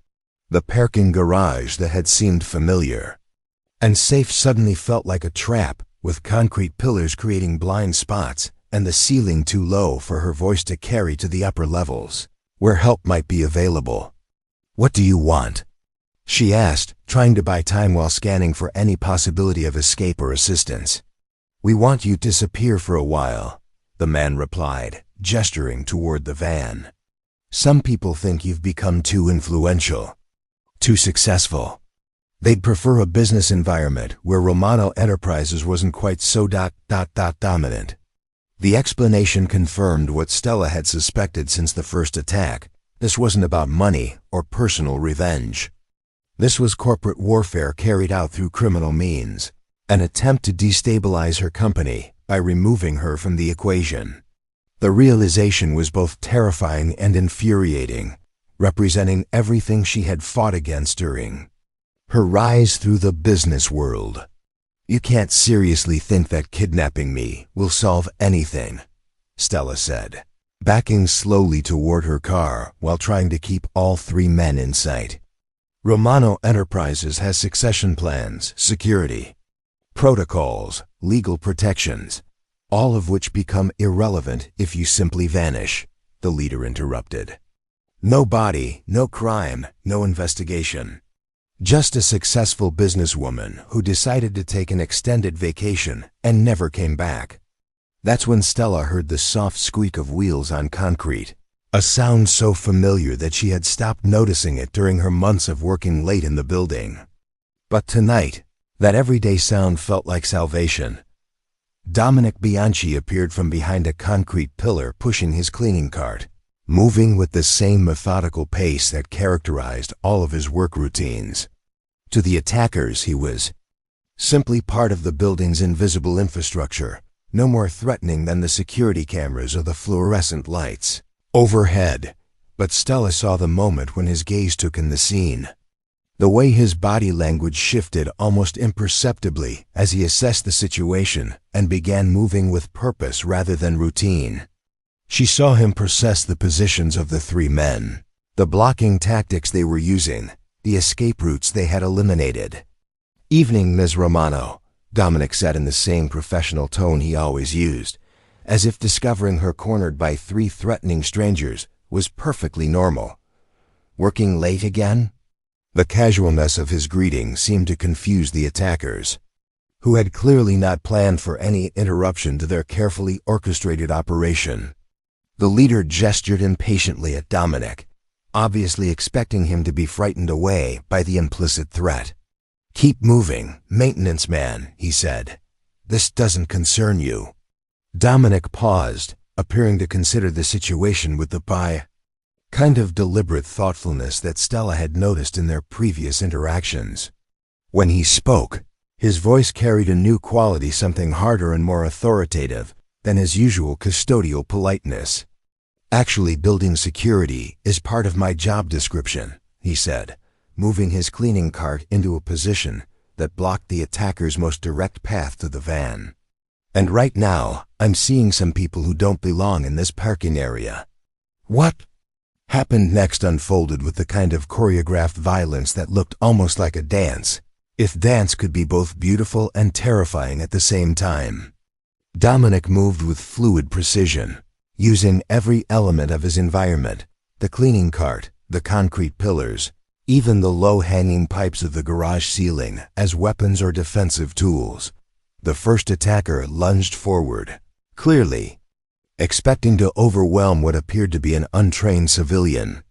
The parking garage that had seemed familiar and safe suddenly felt like a trap, with concrete pillars creating blind spots and the ceiling too low for her voice to carry to the upper levels, where help might be available. "What do you want?" she asked, trying to buy time while scanning for any possibility of escape or assistance. "We want you to disappear for a while," the man replied, gesturing toward the van. "Some people think you've become too influential, too successful. They'd prefer a business environment where Romano Enterprises wasn't quite so dominant." The explanation confirmed what Stella had suspected since the first attack. This wasn't about money or personal revenge. This was corporate warfare carried out through criminal means, an attempt to destabilize her company by removing her from the equation. The realization was both terrifying and infuriating, representing everything she had fought against during her rise through the business world. "You can't seriously think that kidnapping me will solve anything," Stella said, backing slowly toward her car while trying to keep all three men in sight. "Romano Enterprises has succession plans, security, protocols, legal protections, all of which become irrelevant if you simply vanish," the leader interrupted. "No body, no crime, no investigation. Just a successful businesswoman who decided to take an extended vacation and never came back." That's when Stella heard the soft squeak of wheels on concrete, a sound so familiar that she had stopped noticing it during her months of working late in the building. But tonight, that everyday sound felt like salvation. Dominic Bianchi appeared from behind a concrete pillar pushing his cleaning cart, moving with the same methodical pace that characterized all of his work routines. To the attackers, he was simply part of the building's invisible infrastructure, no more threatening than the security cameras or the fluorescent lights overhead. But Stella saw the moment when his gaze took in the scene. The way his body language shifted almost imperceptibly as he assessed the situation and began moving with purpose rather than routine. She saw him process the positions of the three men, the blocking tactics they were using, the escape routes they had eliminated. "Evening, Ms. Romano," Dominic said in the same professional tone he always used, as if discovering her cornered by three threatening strangers was perfectly normal. "Working late again?" The casualness of his greeting seemed to confuse the attackers, who had clearly not planned for any interruption to their carefully orchestrated operation. The leader gestured impatiently at Dominic, obviously expecting him to be frightened away by the implicit threat. "Keep moving, maintenance man," he said. "This doesn't concern you." Dominic paused, appearing to consider the situation with the kind of deliberate thoughtfulness that Stella had noticed in their previous interactions. When he spoke, his voice carried a new quality, something harder and more authoritative than his usual custodial politeness. Actually, building security is part of my job description, he said, moving his cleaning cart into a position that blocked the attacker's most direct path to the van. And right now, I'm seeing some people who don't belong in this parking area. What happened next unfolded with the kind of choreographed violence that looked almost like a dance, if dance could be both beautiful and terrifying at the same time. Dominic moved with fluid precision, using every element of his environment, the cleaning cart, the concrete pillars, even the low-hanging pipes of the garage ceiling, as weapons or defensive tools. The first attacker lunged forward, clearly expecting to overwhelm what appeared to be an untrained civilian.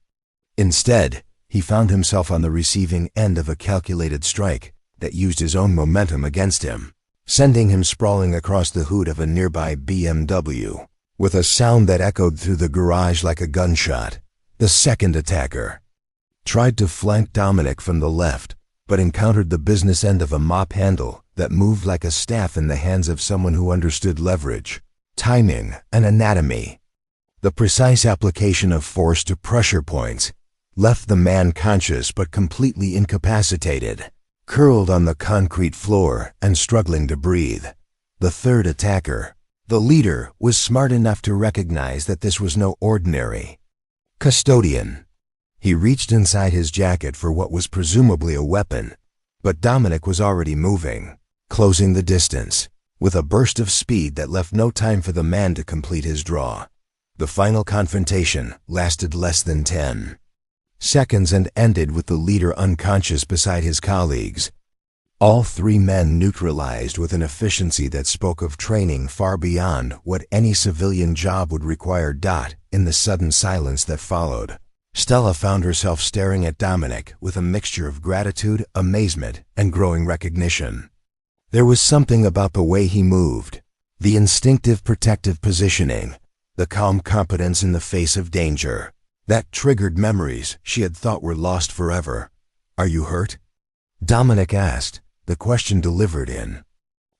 Instead, he found himself on the receiving end of a calculated strike that used his own momentum against him, sending him sprawling across the hood of a nearby BMW. With a sound that echoed through the garage like a gunshot, the second attacker tried to flank Dominic from the left, but encountered the business end of a mop handle that moved like a staff in the hands of someone who understood leverage, timing, and anatomy. The precise application of force to pressure points left the man conscious but completely incapacitated, curled on the concrete floor and struggling to breathe. The third attacker, the leader, was smart enough to recognize that this was no ordinary custodian. He reached inside his jacket for what was presumably a weapon, but Dominic was already moving, closing the distance, with a burst of speed that left no time for the man to complete his draw. The final confrontation lasted less than 10 seconds and ended with the leader unconscious beside his colleagues. All three men neutralized with an efficiency that spoke of training far beyond what any civilian job would require. In the sudden silence that followed, Stella found herself staring at Dominic with a mixture of gratitude, amazement, and growing recognition. There was something about the way he moved, the instinctive protective positioning, the calm competence in the face of danger, that triggered memories she had thought were lost forever. "Are you hurt?" Dominic asked, the question delivered in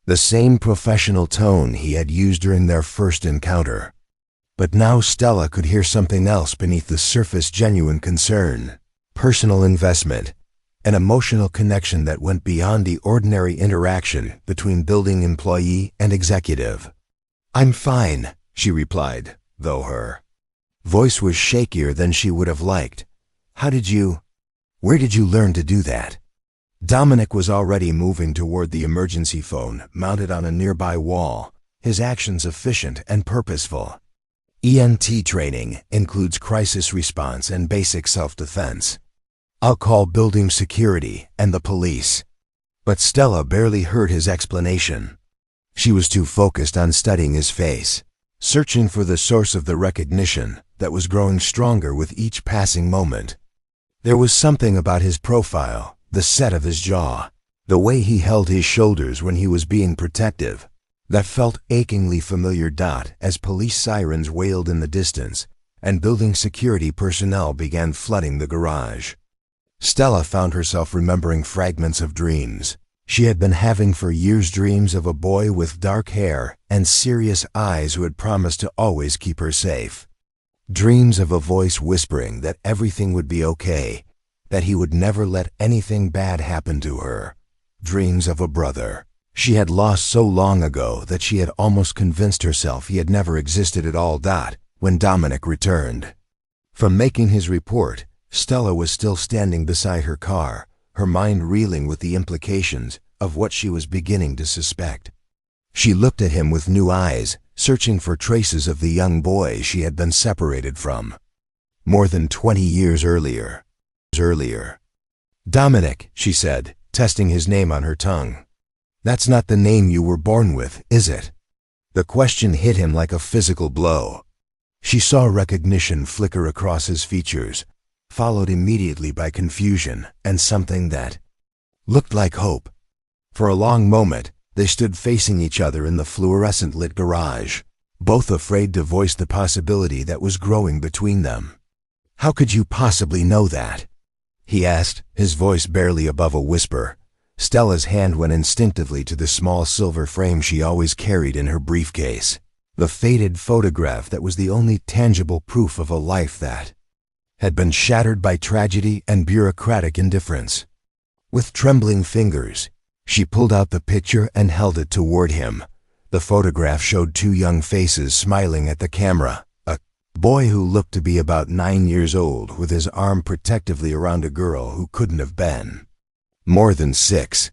the same professional tone he had used during their first encounter. But now Stella could hear something else beneath the surface: genuine concern, personal investment, an emotional connection that went beyond the ordinary interaction between building employee and executive. "I'm fine," she replied, though her voice was shakier than she would have liked. Where did you learn to do that?" Dominic was already moving toward the emergency phone mounted on a nearby wall, his actions efficient and purposeful. ENT training includes crisis response and basic self-defense. "I'll call building security and the police." But Stella barely heard his explanation. She was too focused on studying his face, searching for the source of the recognition that was growing stronger with each passing moment. There was something about his profile, the set of his jaw, the way he held his shoulders when he was being protective, that felt achingly familiar. As police sirens wailed in the distance and building security personnel began flooding the garage, Stella found herself remembering fragments of dreams she had been having for years, dreams of a boy with dark hair and serious eyes who had promised to always keep her safe. Dreams of a voice whispering that everything would be okay, that he would never let anything bad happen to her. Dreams of a brother she had lost so long ago that she had almost convinced herself he had never existed at all. When Dominic returned from making his report, Stella was still standing beside her car, her mind reeling with the implications of what she was beginning to suspect. She looked at him with new eyes, searching for traces of the young boy she had been separated from more than 20 years earlier. "Dominic," she said, testing his name on her tongue. "That's not the name you were born with, is it?" The question hit him like a physical blow. She saw recognition flicker across his features, followed immediately by confusion and something that looked like hope. For a long moment, they stood facing each other in the fluorescent-lit garage, both afraid to voice the possibility that was growing between them. "How could you possibly know that?" he asked, his voice barely above a whisper. Stella's hand went instinctively to the small silver frame she always carried in her briefcase. The faded photograph that was the only tangible proof of a life that had been shattered by tragedy and bureaucratic indifference. With trembling fingers, she pulled out the picture and held it toward him. The photograph showed two young faces smiling at the camera. A boy who looked to be about 9 years old with his arm protectively around a girl who couldn't have been more than 6.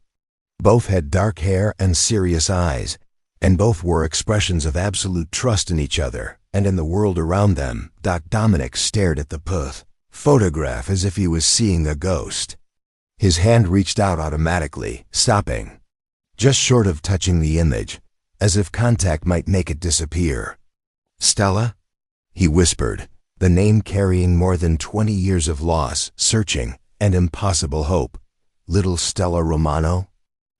Both had dark hair and serious eyes, and both wore expressions of absolute trust in each other and in the world around them. Dominic stared at the photograph as if he was seeing a ghost. His hand reached out automatically, stopping just short of touching the image, as if contact might make it disappear. "Stella?" he whispered, the name carrying more than 20 years of loss, searching, and impossible hope. "Little Stella Romano?"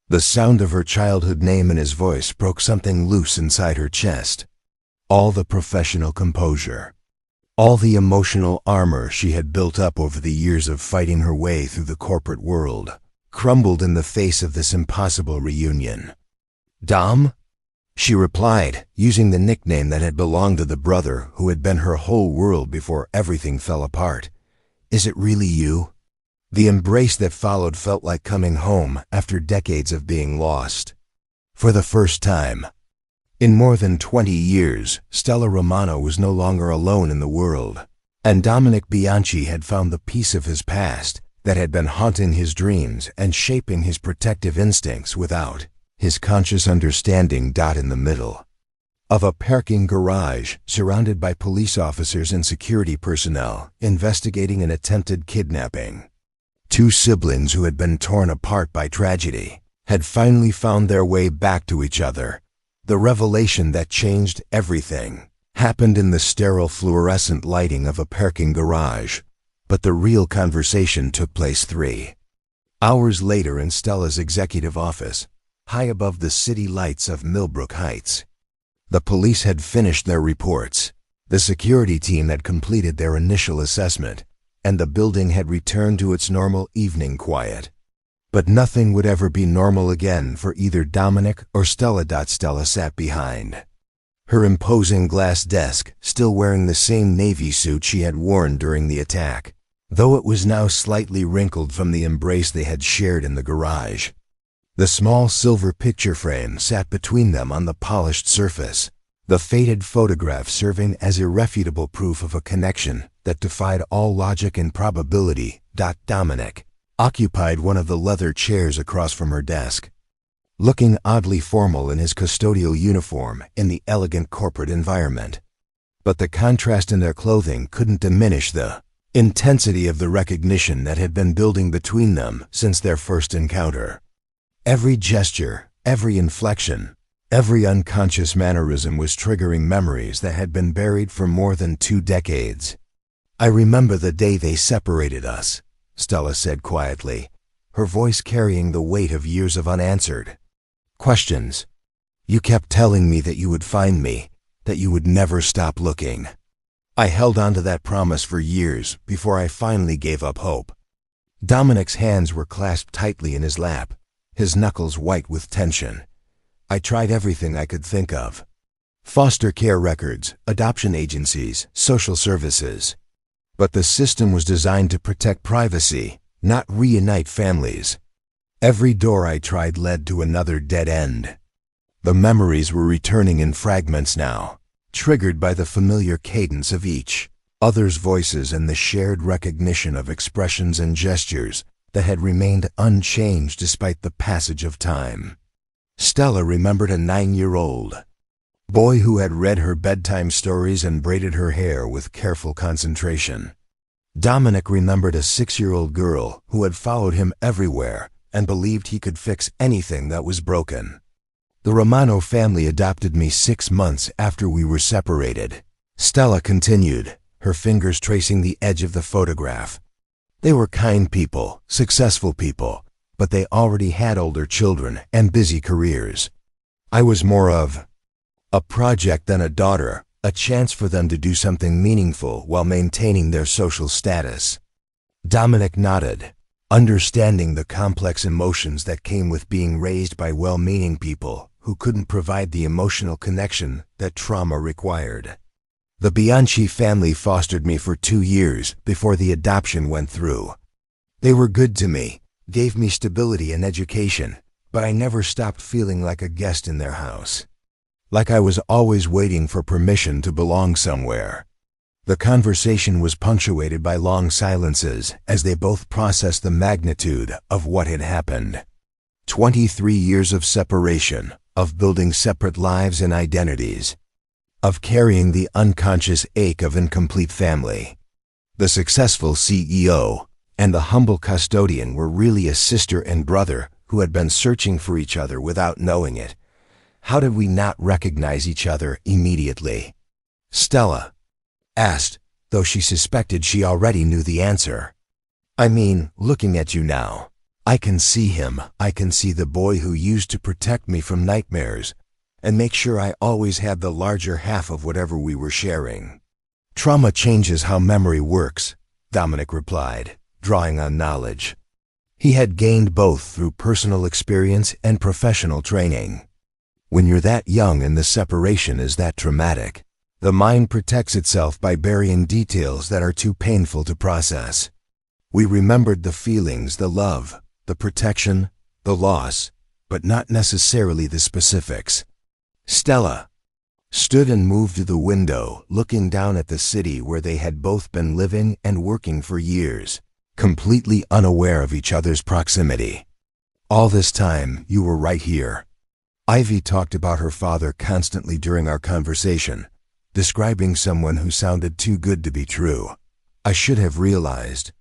The sound of her childhood name in his voice broke something loose inside her chest. All the professional composure, all the emotional armor she had built up over the years of fighting her way through the corporate world, crumbled in the face of this impossible reunion. "Dom?" she replied, using the nickname that had belonged to the brother who had been her whole world before everything fell apart. "Is it really you?" The embrace that followed felt like coming home after decades of being lost. For the first time in more than 20 years, Stella Romano was no longer alone in the world, and Dominic Bianchi had found the piece of his past that had been haunting his dreams and shaping his protective instincts without his conscious understanding. In the middle of a parking garage, surrounded by police officers and security personnel investigating an attempted kidnapping, two siblings who had been torn apart by tragedy had finally found their way back to each other. The revelation that changed everything happened in the sterile fluorescent lighting of a parking garage, but the real conversation took place 3 hours later in Stella's executive office, high above the city lights of Millbrook Heights. The police had finished their reports, the security team had completed their initial assessment, and the building had returned to its normal evening quiet. But nothing would ever be normal again for either Dominic or Stella. Stella sat behind her imposing glass desk, still wearing the same navy suit she had worn during the attack, though it was now slightly wrinkled from the embrace they had shared in the garage. The small silver picture frame sat between them on the polished surface, the faded photograph serving as irrefutable proof of a connection that defied all logic and probability. Dominic occupied one of the leather chairs across from her desk, looking oddly formal in his custodial uniform in the elegant corporate environment. But the contrast in their clothing couldn't diminish the intensity of the recognition that had been building between them since their first encounter. Every gesture, every inflection, every unconscious mannerism was triggering memories that had been buried for more than 2 decades. "I remember the day they separated us," Stella said quietly, her voice carrying the weight of years of unanswered questions. "You kept telling me that you would find me, that you would never stop looking. I held on to that promise for years before I finally gave up hope." Dominic's hands were clasped tightly in his lap, his knuckles white with tension. "I tried everything I could think of. Foster care records, adoption agencies, social services. But the system was designed to protect privacy, not reunite families. Every door I tried led to another dead end." The memories were returning in fragments now, triggered by the familiar cadence of each other's voices and the shared recognition of expressions and gestures that had remained unchanged despite the passage of time. Stella remembered a 9-year-old boy who had read her bedtime stories and braided her hair with careful concentration. Dominic remembered a 6-year-old girl who had followed him everywhere and believed he could fix anything that was broken. "The Romano family adopted me 6 months after we were separated," Stella continued, her fingers tracing the edge of the photograph. "They were kind people, successful people, but they already had older children and busy careers. I was more of a project than a daughter, a chance for them to do something meaningful while maintaining their social status." Dominic nodded, understanding the complex emotions that came with being raised by well-meaning people who couldn't provide the emotional connection that trauma required. The Bianchi family fostered me for 2 years before the adoption went through. They were good to me, gave me stability and education, but I never stopped feeling like a guest in their house. Like I was always waiting for permission to belong somewhere. The conversation was punctuated by long silences as they both processed the magnitude of what had happened. 23 years of separation, of building separate lives and identities, of carrying the unconscious ache of incomplete family. The successful CEO and the humble custodian were really a sister and brother who had been searching for each other without knowing it. How did we not recognize each other immediately? Stella asked, though she suspected she already knew the answer. I mean, looking at you now, I can see him. I can see the boy who used to protect me from nightmares and make sure I always had the larger half of whatever we were sharing. Trauma changes how memory works, Dominic replied, drawing on knowledge he had gained both through personal experience and professional training. When you're that young and the separation is that traumatic, the mind protects itself by burying details that are too painful to process. We remembered the feelings, the love, the protection, the loss, but not necessarily the specifics. Stella stood and moved to the window, looking down at the city where they had both been living and working for years, completely unaware of each other's proximity. All this time, you were right here. Ivy talked about her father constantly during our conversation, describing someone who sounded too good to be true. I should have realized.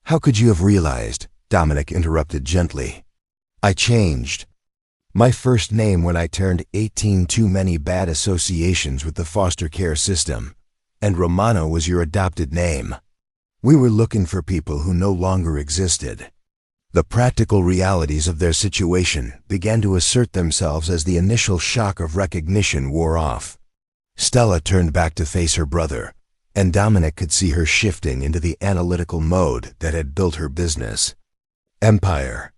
How could you have realized? Dominic interrupted gently. I changed my first name when I turned 18. Too many bad associations with the foster care system, and Romano was your adopted name. We were looking for people who no longer existed. The practical realities of their situation began to assert themselves as the initial shock of recognition wore off. Stella turned back to face her brother, and Dominic could see her shifting into the analytical mode that had built her business. Empire.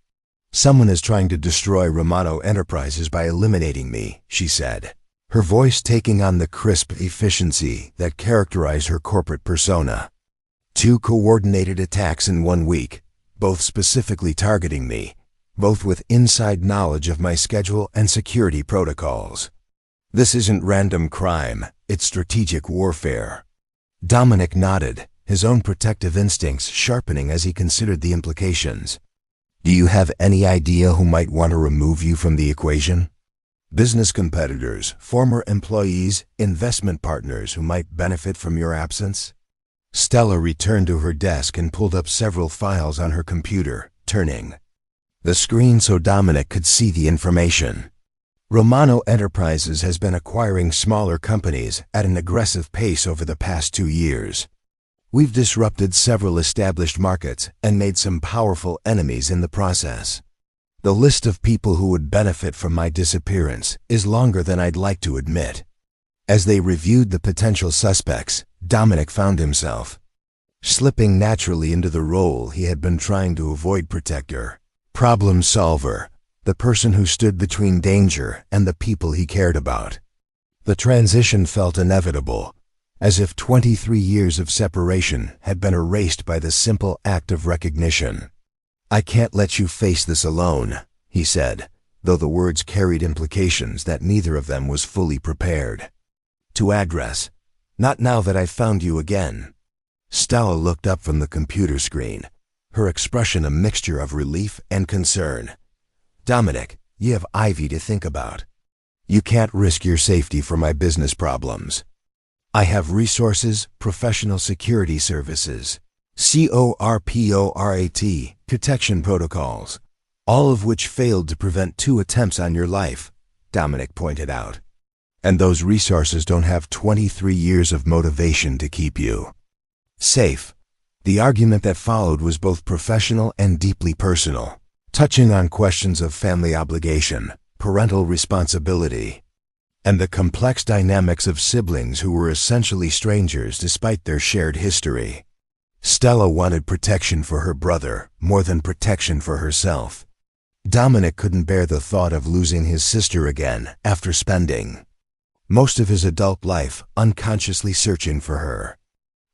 Someone is trying to destroy Romano Enterprises by eliminating me, she said, her voice taking on the crisp efficiency that characterized her corporate persona. 2 coordinated attacks in 1 week, both specifically targeting me, both with inside knowledge of my schedule and security protocols. This isn't random crime, it's strategic warfare. Dominic nodded, his own protective instincts sharpening as he considered the implications. Do you have any idea who might want to remove you from the equation? Business competitors, former employees, investment partners who might benefit from your absence? Stella returned to her desk and pulled up several files on her computer, turning the screen so Dominic could see the information. Romano Enterprises has been acquiring smaller companies at an aggressive pace over the past 2 years. We've disrupted several established markets and made some powerful enemies in the process. The list of people who would benefit from my disappearance is longer than I'd like to admit. As they reviewed the potential suspects, Dominic found himself slipping naturally into the role he had been trying to avoid: protector, problem solver, the person who stood between danger and the people he cared about. The transition felt inevitable, as if 23 years of separation had been erased by the simple act of recognition. I can't let you face this alone, he said, though the words carried implications that neither of them was fully prepared to address. Not now that I've found you again. Stella looked up from the computer screen, her expression a mixture of relief and concern. Dominic, you have Ivy to think about. You can't risk your safety for my business problems. I have resources, professional security services, CORPORAT, protection protocols, all of which failed to prevent 2 attempts on your life, Dominic pointed out. And those resources don't have 23 years of motivation to keep you safe. The argument that followed was both professional and deeply personal, touching on questions of family obligation, parental responsibility, and the complex dynamics of siblings who were essentially strangers despite their shared history. Stella wanted protection for her brother more than protection for herself. Dominic couldn't bear the thought of losing his sister again after spending most of his adult life unconsciously searching for her.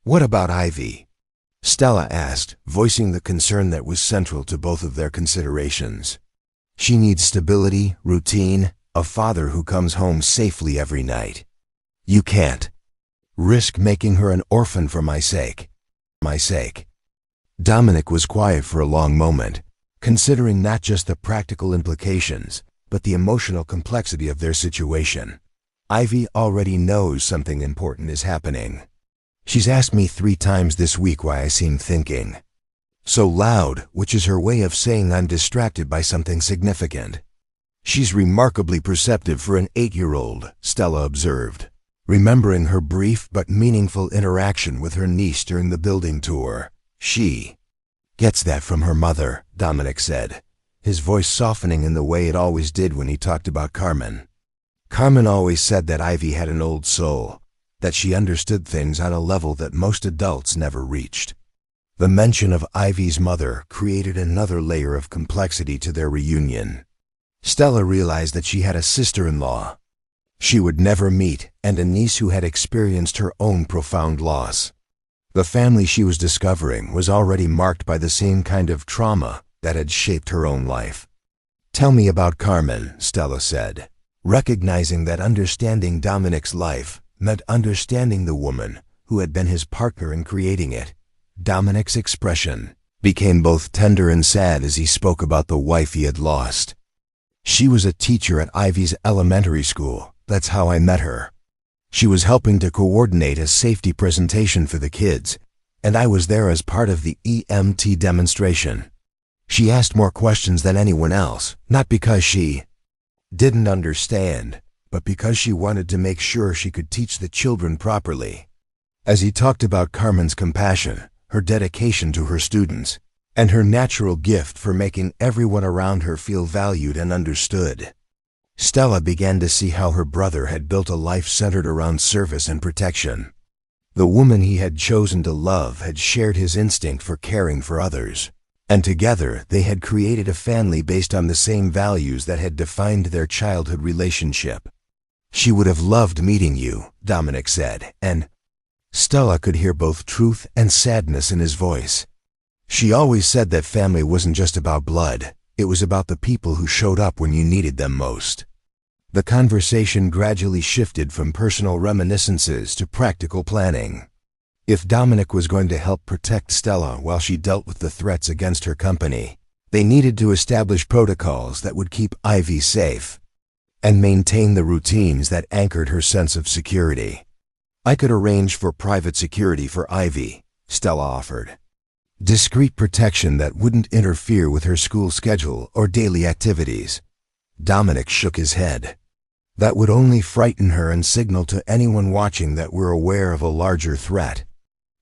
"What about Ivy?" Stella asked, voicing the concern that was central to both of their considerations. "She needs stability, routine, a father who comes home safely every night. You can't risk making her an orphan for my sake." Dominic was quiet for a long moment, considering not just the practical implications, but the emotional complexity of their situation. "Ivy already knows something important is happening. She's asked me 3 times this week why I seem thinking so loud, which is her way of saying I'm distracted by something significant." "She's remarkably perceptive for an 8-year-old, Stella observed, remembering her brief but meaningful interaction with her niece during the building tour. "She gets that from her mother," Dominic said, his voice softening in the way it always did when he talked about Carmen. "Carmen always said that Ivy had an old soul, that she understood things on a level that most adults never reached." The mention of Ivy's mother created another layer of complexity to their reunion. Stella realized that she had a sister-in-law she would never meet and a niece who had experienced her own profound loss. The family she was discovering was already marked by the same kind of trauma that had shaped her own life. "Tell me about Carmen," Stella said, recognizing that understanding Dominic's life meant understanding the woman who had been his partner in creating it. Dominic's expression became both tender and sad as he spoke about the wife he had lost. "She was a teacher at Ivy's elementary school. That's how I met her. She was helping to coordinate a safety presentation for the kids, and I was there as part of the EMT demonstration. She asked more questions than anyone else, not because she didn't understand, but because she wanted to make sure she could teach the children properly." As he talked about Carmen's compassion, her dedication to her students, and her natural gift for making everyone around her feel valued and understood, Stella began to see how her brother had built a life centered around service and protection. The woman he had chosen to love had shared his instinct for caring for others, and together they had created a family based on the same values that had defined their childhood relationship. "She would have loved meeting you," Dominic said, and Stella could hear both truth and sadness in his voice. "She always said that family wasn't just about blood, it was about the people who showed up when you needed them most." The conversation gradually shifted from personal reminiscences to practical planning. If Dominic was going to help protect Stella while she dealt with the threats against her company, they needed to establish protocols that would keep Ivy safe and maintain the routines that anchored her sense of security. "I could arrange for private security for Ivy," Stella offered. "Discreet protection that wouldn't interfere with her school schedule or daily activities." Dominic shook his head. "That would only frighten her and signal to anyone watching that we're aware of a larger threat.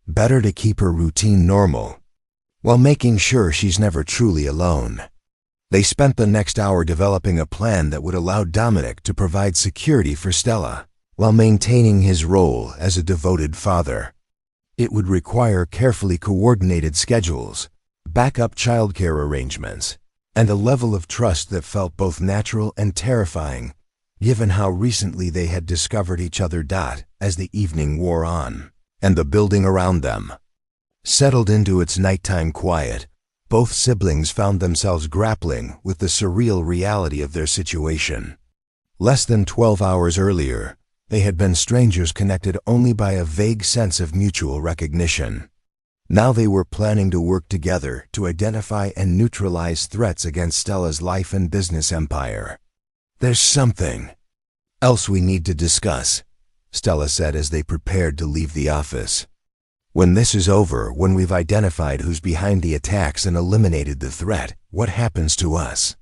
Better to keep her routine normal, while making sure she's never truly alone." They spent the next hour developing a plan that would allow Dominic to provide security for Stella, while maintaining his role as a devoted father. It would require carefully coordinated schedules, backup childcare arrangements, and a level of trust that felt both natural and terrifying, given how recently they had discovered each other. As the evening wore on, and the building around them settled into its nighttime quiet, both siblings found themselves grappling with the surreal reality of their situation. Less than 12 hours earlier, they had been strangers connected only by a vague sense of mutual recognition. Now they were planning to work together to identify and neutralize threats against Stella's life and business empire. "There's something else we need to discuss," Stella said as they prepared to leave the office. "When this is over, when we've identified who's behind the attacks and eliminated the threat, what happens to us?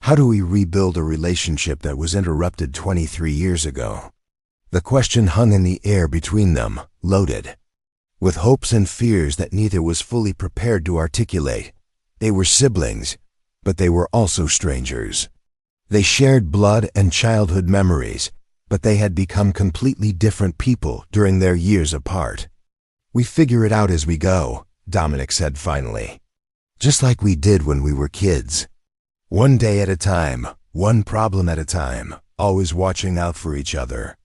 How do we rebuild a relationship that was interrupted 23 years ago?" The question hung in the air between them, loaded with hopes and fears that neither was fully prepared to articulate. They were siblings, but they were also strangers. They shared blood and childhood memories, but they had become completely different people during their years apart. "We figure it out as we go," Dominic said finally. "Just like we did when we were kids." One day at a time, one problem at a time, always watching out for each other.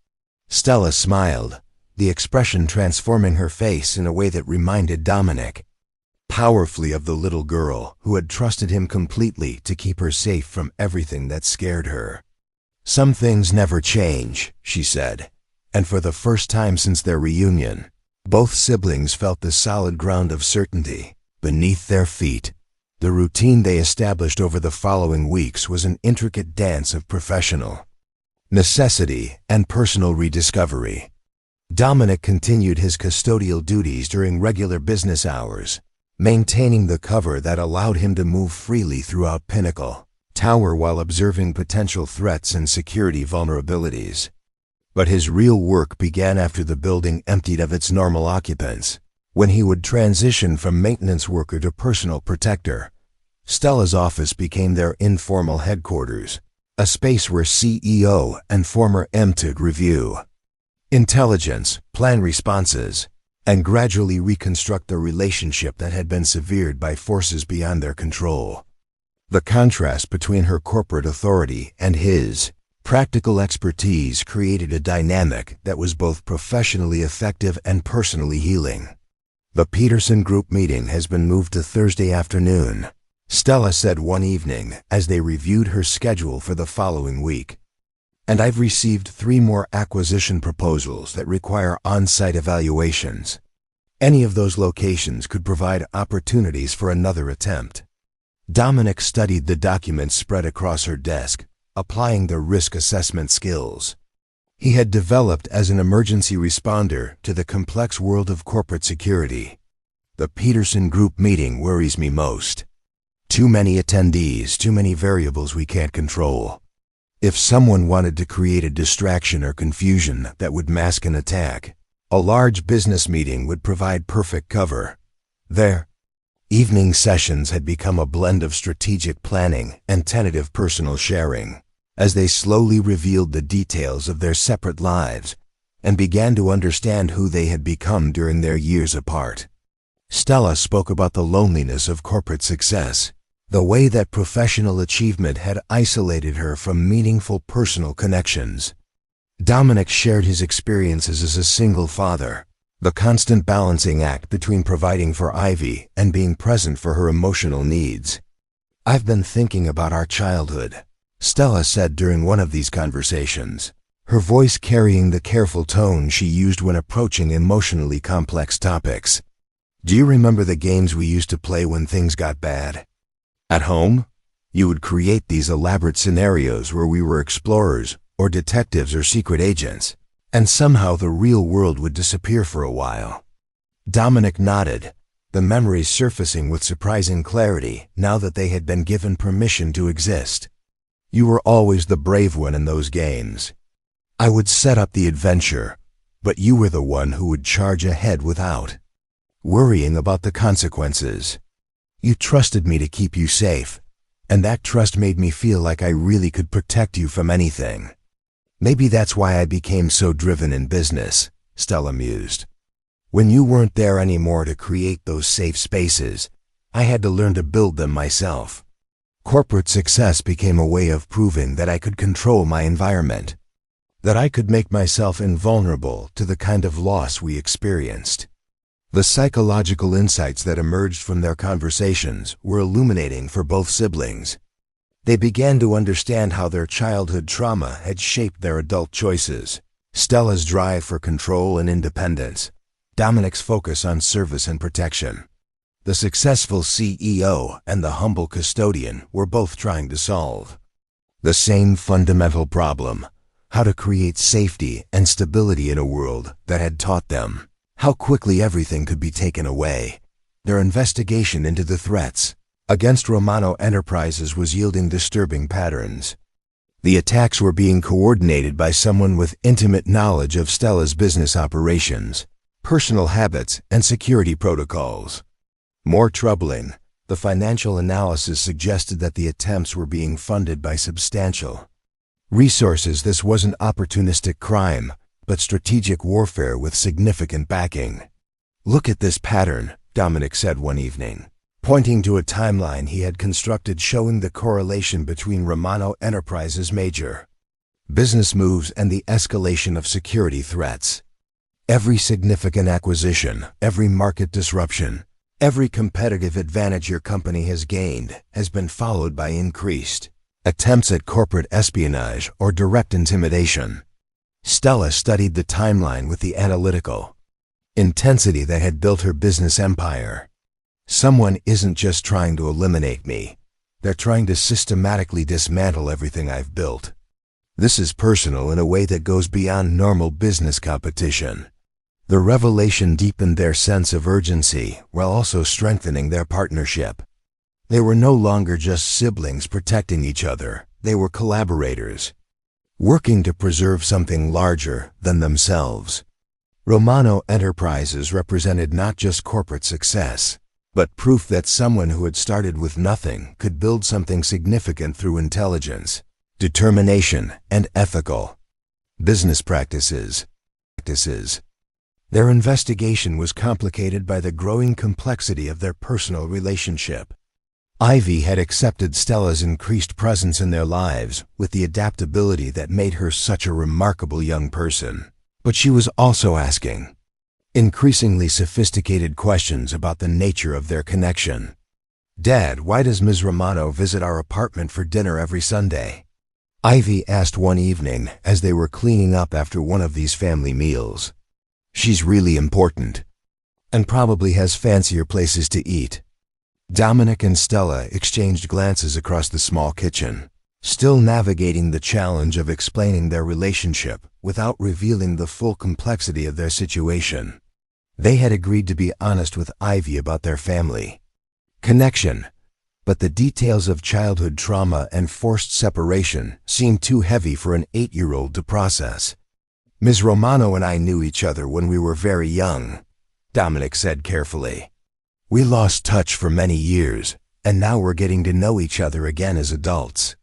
Stella smiled, the expression transforming her face in a way that reminded Dominic powerfully of the little girl who had trusted him completely to keep her safe from everything that scared her. "Some things never change," she said, and for the first time since their reunion, both siblings felt the solid ground of certainty beneath their feet. The routine they established over the following weeks was an intricate dance of professional necessity and personal rediscovery. Dominic continued his custodial duties during regular business hours, maintaining the cover that allowed him to move freely throughout Pinnacle Tower while observing potential threats and security vulnerabilities. But his real work began after the building emptied of its normal occupants, when he would transition from maintenance worker to personal protector. Stella's office became their informal headquarters, a space where CEO and former MTIG review intelligence, plan responses, and gradually reconstruct the relationship that had been severed by forces beyond their control. The contrast between her corporate authority and his practical expertise created a dynamic that was both professionally effective and personally healing. "The Peterson Group meeting has been moved to Thursday afternoon," Stella said one evening as they reviewed her schedule for the following week. "And I've received 3 more acquisition proposals that require on-site evaluations. Any of those locations could provide opportunities for another attempt." Dominic studied the documents spread across her desk, applying the risk assessment skills he had developed as an emergency responder to the complex world of corporate security. "The Peterson Group meeting worries me most. Too many attendees, too many variables we can't control. If someone wanted to create a distraction or confusion that would mask an attack, a large business meeting would provide perfect cover." Their evening sessions had become a blend of strategic planning and tentative personal sharing, as they slowly revealed the details of their separate lives and began to understand who they had become during their years apart. Stella spoke about the loneliness of corporate success, the way that professional achievement had isolated her from meaningful personal connections. Dominic shared his experiences as a single father, the constant balancing act between providing for Ivy and being present for her emotional needs. "I've been thinking about our childhood," Stella said during one of these conversations, her voice carrying the careful tone she used when approaching emotionally complex topics. "Do you remember the games we used to play when things got bad? At home, you would create these elaborate scenarios where we were explorers or detectives or secret agents, and somehow the real world would disappear for a while." Dominic nodded, the memories surfacing with surprising clarity now that they had been given permission to exist. "You were always the brave one in those games. I would set up the adventure, but you were the one who would charge ahead without worrying about the consequences. You trusted me to keep you safe, and that trust made me feel like I really could protect you from anything. Maybe that's why I became so driven in business," Stella mused. "When you weren't there anymore to create those safe spaces, I had to learn to build them myself. Corporate success became a way of proving that I could control my environment, that I could make myself invulnerable to the kind of loss we experienced." The psychological insights that emerged from their conversations were illuminating for both siblings. They began to understand how their childhood trauma had shaped their adult choices. Stella's drive for control and independence, Dominic's focus on service and protection. The successful CEO and the humble custodian were both trying to solve the same fundamental problem: how to create safety and stability in a world that had taught them how quickly everything could be taken away. Their investigation into the threats against Romano Enterprises was yielding disturbing patterns. The attacks were being coordinated by someone with intimate knowledge of Stella's business operations, personal habits, and security protocols. More troubling, the financial analysis suggested that the attempts were being funded by substantial resources. This wasn't opportunistic crime, but strategic warfare with significant backing. "Look at this pattern," Dominic said one evening. pointing to a timeline he had constructed showing the correlation between Romano Enterprises' major business moves and the escalation of security threats. Every significant acquisition, every market disruption, every competitive advantage your company has gained has been followed by increased attempts at corporate espionage or direct intimidation. Stella studied the timeline with the analytical intensity that had built her business empire. Someone isn't just trying to eliminate me. They're trying to systematically dismantle everything I've built. This is personal in a way that goes beyond normal business competition. The revelation deepened their sense of urgency while also strengthening their partnership. They were no longer just siblings protecting each other. They were collaborators, working to preserve something larger than themselves. Romano Enterprises represented not just corporate success, but proof that someone who had started with nothing could build something significant through intelligence, determination, and ethical business practices. Their investigation was complicated by the growing complexity of their personal relationship. Ivy had accepted Stella's increased presence in their lives with the adaptability that made her such a remarkable young person. But she was also asking increasingly sophisticated questions about the nature of their connection. "Dad, why does Ms. Romano visit our apartment for dinner every Sunday?" Ivy asked one evening as they were cleaning up after one of these family meals. "She's really important, and probably has fancier places to eat." Dominic and Stella exchanged glances across the small kitchen, still navigating the challenge of explaining their relationship without revealing the full complexity of their situation. They had agreed to be honest with Ivy about their family connection, but the details of childhood trauma and forced separation seemed too heavy for an 8-year-old to process. "Ms. Romano and I knew each other when we were very young," Dominic said carefully. "We lost touch for many years, and now we're getting to know each other again as adults."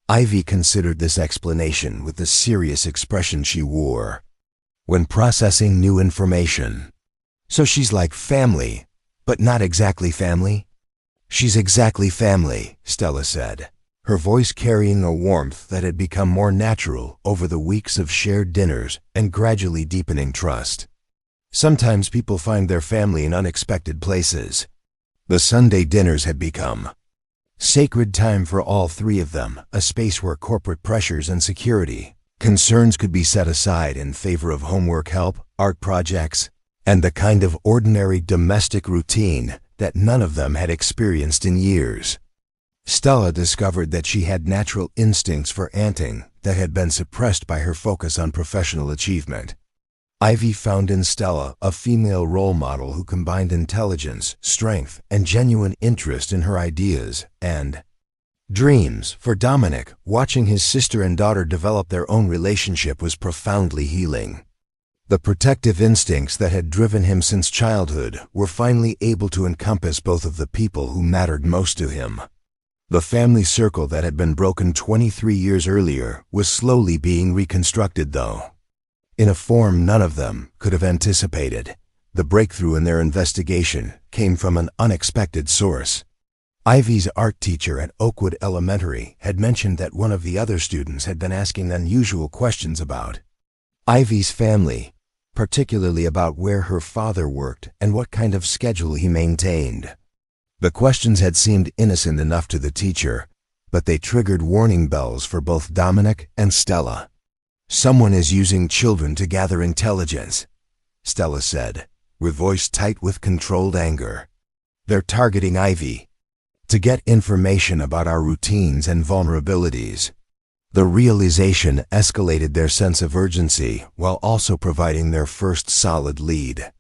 Ivy considered this explanation with the serious expression she wore when processing new information. "So she's like family, but not exactly family?" "She's exactly family," Stella said, her voice carrying a warmth that had become more natural over the weeks of shared dinners and gradually deepening trust. "Sometimes people find their family in unexpected places." The Sunday dinners had become sacred time for all three of them, a space where corporate pressures and security concerns could be set aside in favor of homework help, art projects, and the kind of ordinary domestic routine that none of them had experienced in years. Stella discovered that she had natural instincts for aunting that had been suppressed by her focus on professional achievement. Ivy found in Stella a female role model who combined intelligence, strength, and genuine interest in her ideas and dreams. For Dominic, watching his sister and daughter develop their own relationship was profoundly healing. The protective instincts that had driven him since childhood were finally able to encompass both of the people who mattered most to him. The family circle that had been broken 23 years earlier was slowly being reconstructed, though in a form none of them could have anticipated. The breakthrough in their investigation came from an unexpected source. Ivy's art teacher at Oakwood Elementary had mentioned that one of the other students had been asking unusual questions about Ivy's family, particularly about where her father worked and what kind of schedule he maintained. The questions had seemed innocent enough to the teacher, but they triggered warning bells for both Dominic and Stella. "Someone is using children to gather intelligence," Stella said, her voice tight with controlled anger. "They're targeting Ivy to get information about our routines and vulnerabilities." The realization escalated their sense of urgency while also providing their first solid lead.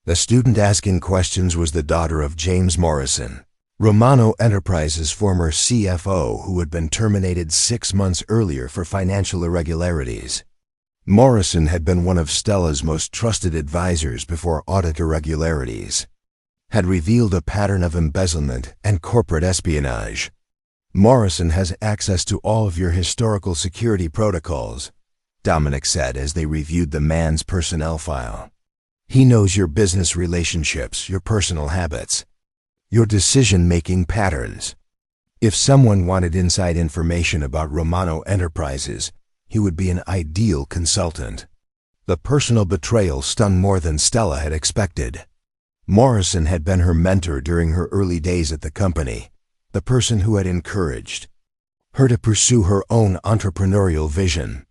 The student asking questions was the daughter of James Morrison, Romano Enterprises' former CFO, who had been terminated 6 months earlier for financial irregularities. Morrison had been one of Stella's most trusted advisors before audit irregularities had revealed a pattern of embezzlement and corporate espionage. "Morrison has access to all of your historical security protocols," Dominic said as they reviewed the man's personnel file. "He knows your business relationships, your personal habits, your decision-making patterns. If someone wanted inside information about Romano Enterprises, he would be an ideal consultant. The personal betrayal stung more than Stella had expected. Morrison had been her mentor during her early days at the company, the person who had encouraged her to pursue her own entrepreneurial vision.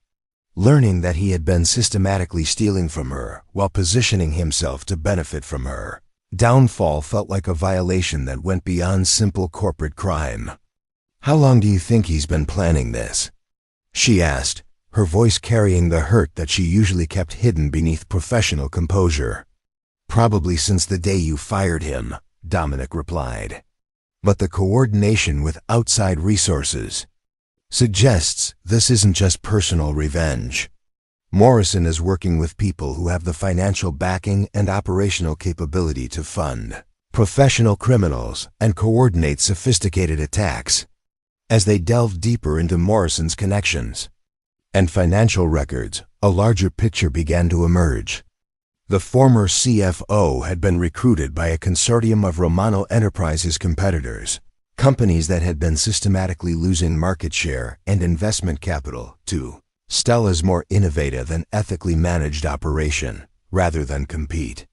Learning that he had been systematically stealing from her while positioning himself to benefit from her downfall felt like a violation that went beyond simple corporate crime. "How long do you think he's been planning this?" she asked, her voice carrying the hurt that she usually kept hidden beneath professional composure. "Probably since the day you fired him," Dominic replied. "But the coordination with outside resources suggests this isn't just personal revenge. Morrison is working with people who have the financial backing and operational capability to fund professional criminals and coordinate sophisticated attacks." As they delved deeper into Morrison's connections and financial records, a larger picture began to emerge. The former CFO had been recruited by a consortium of Romano Enterprises competitors, companies that had been systematically losing market share and investment capital to Stella's more innovative and ethically managed operation, rather than compete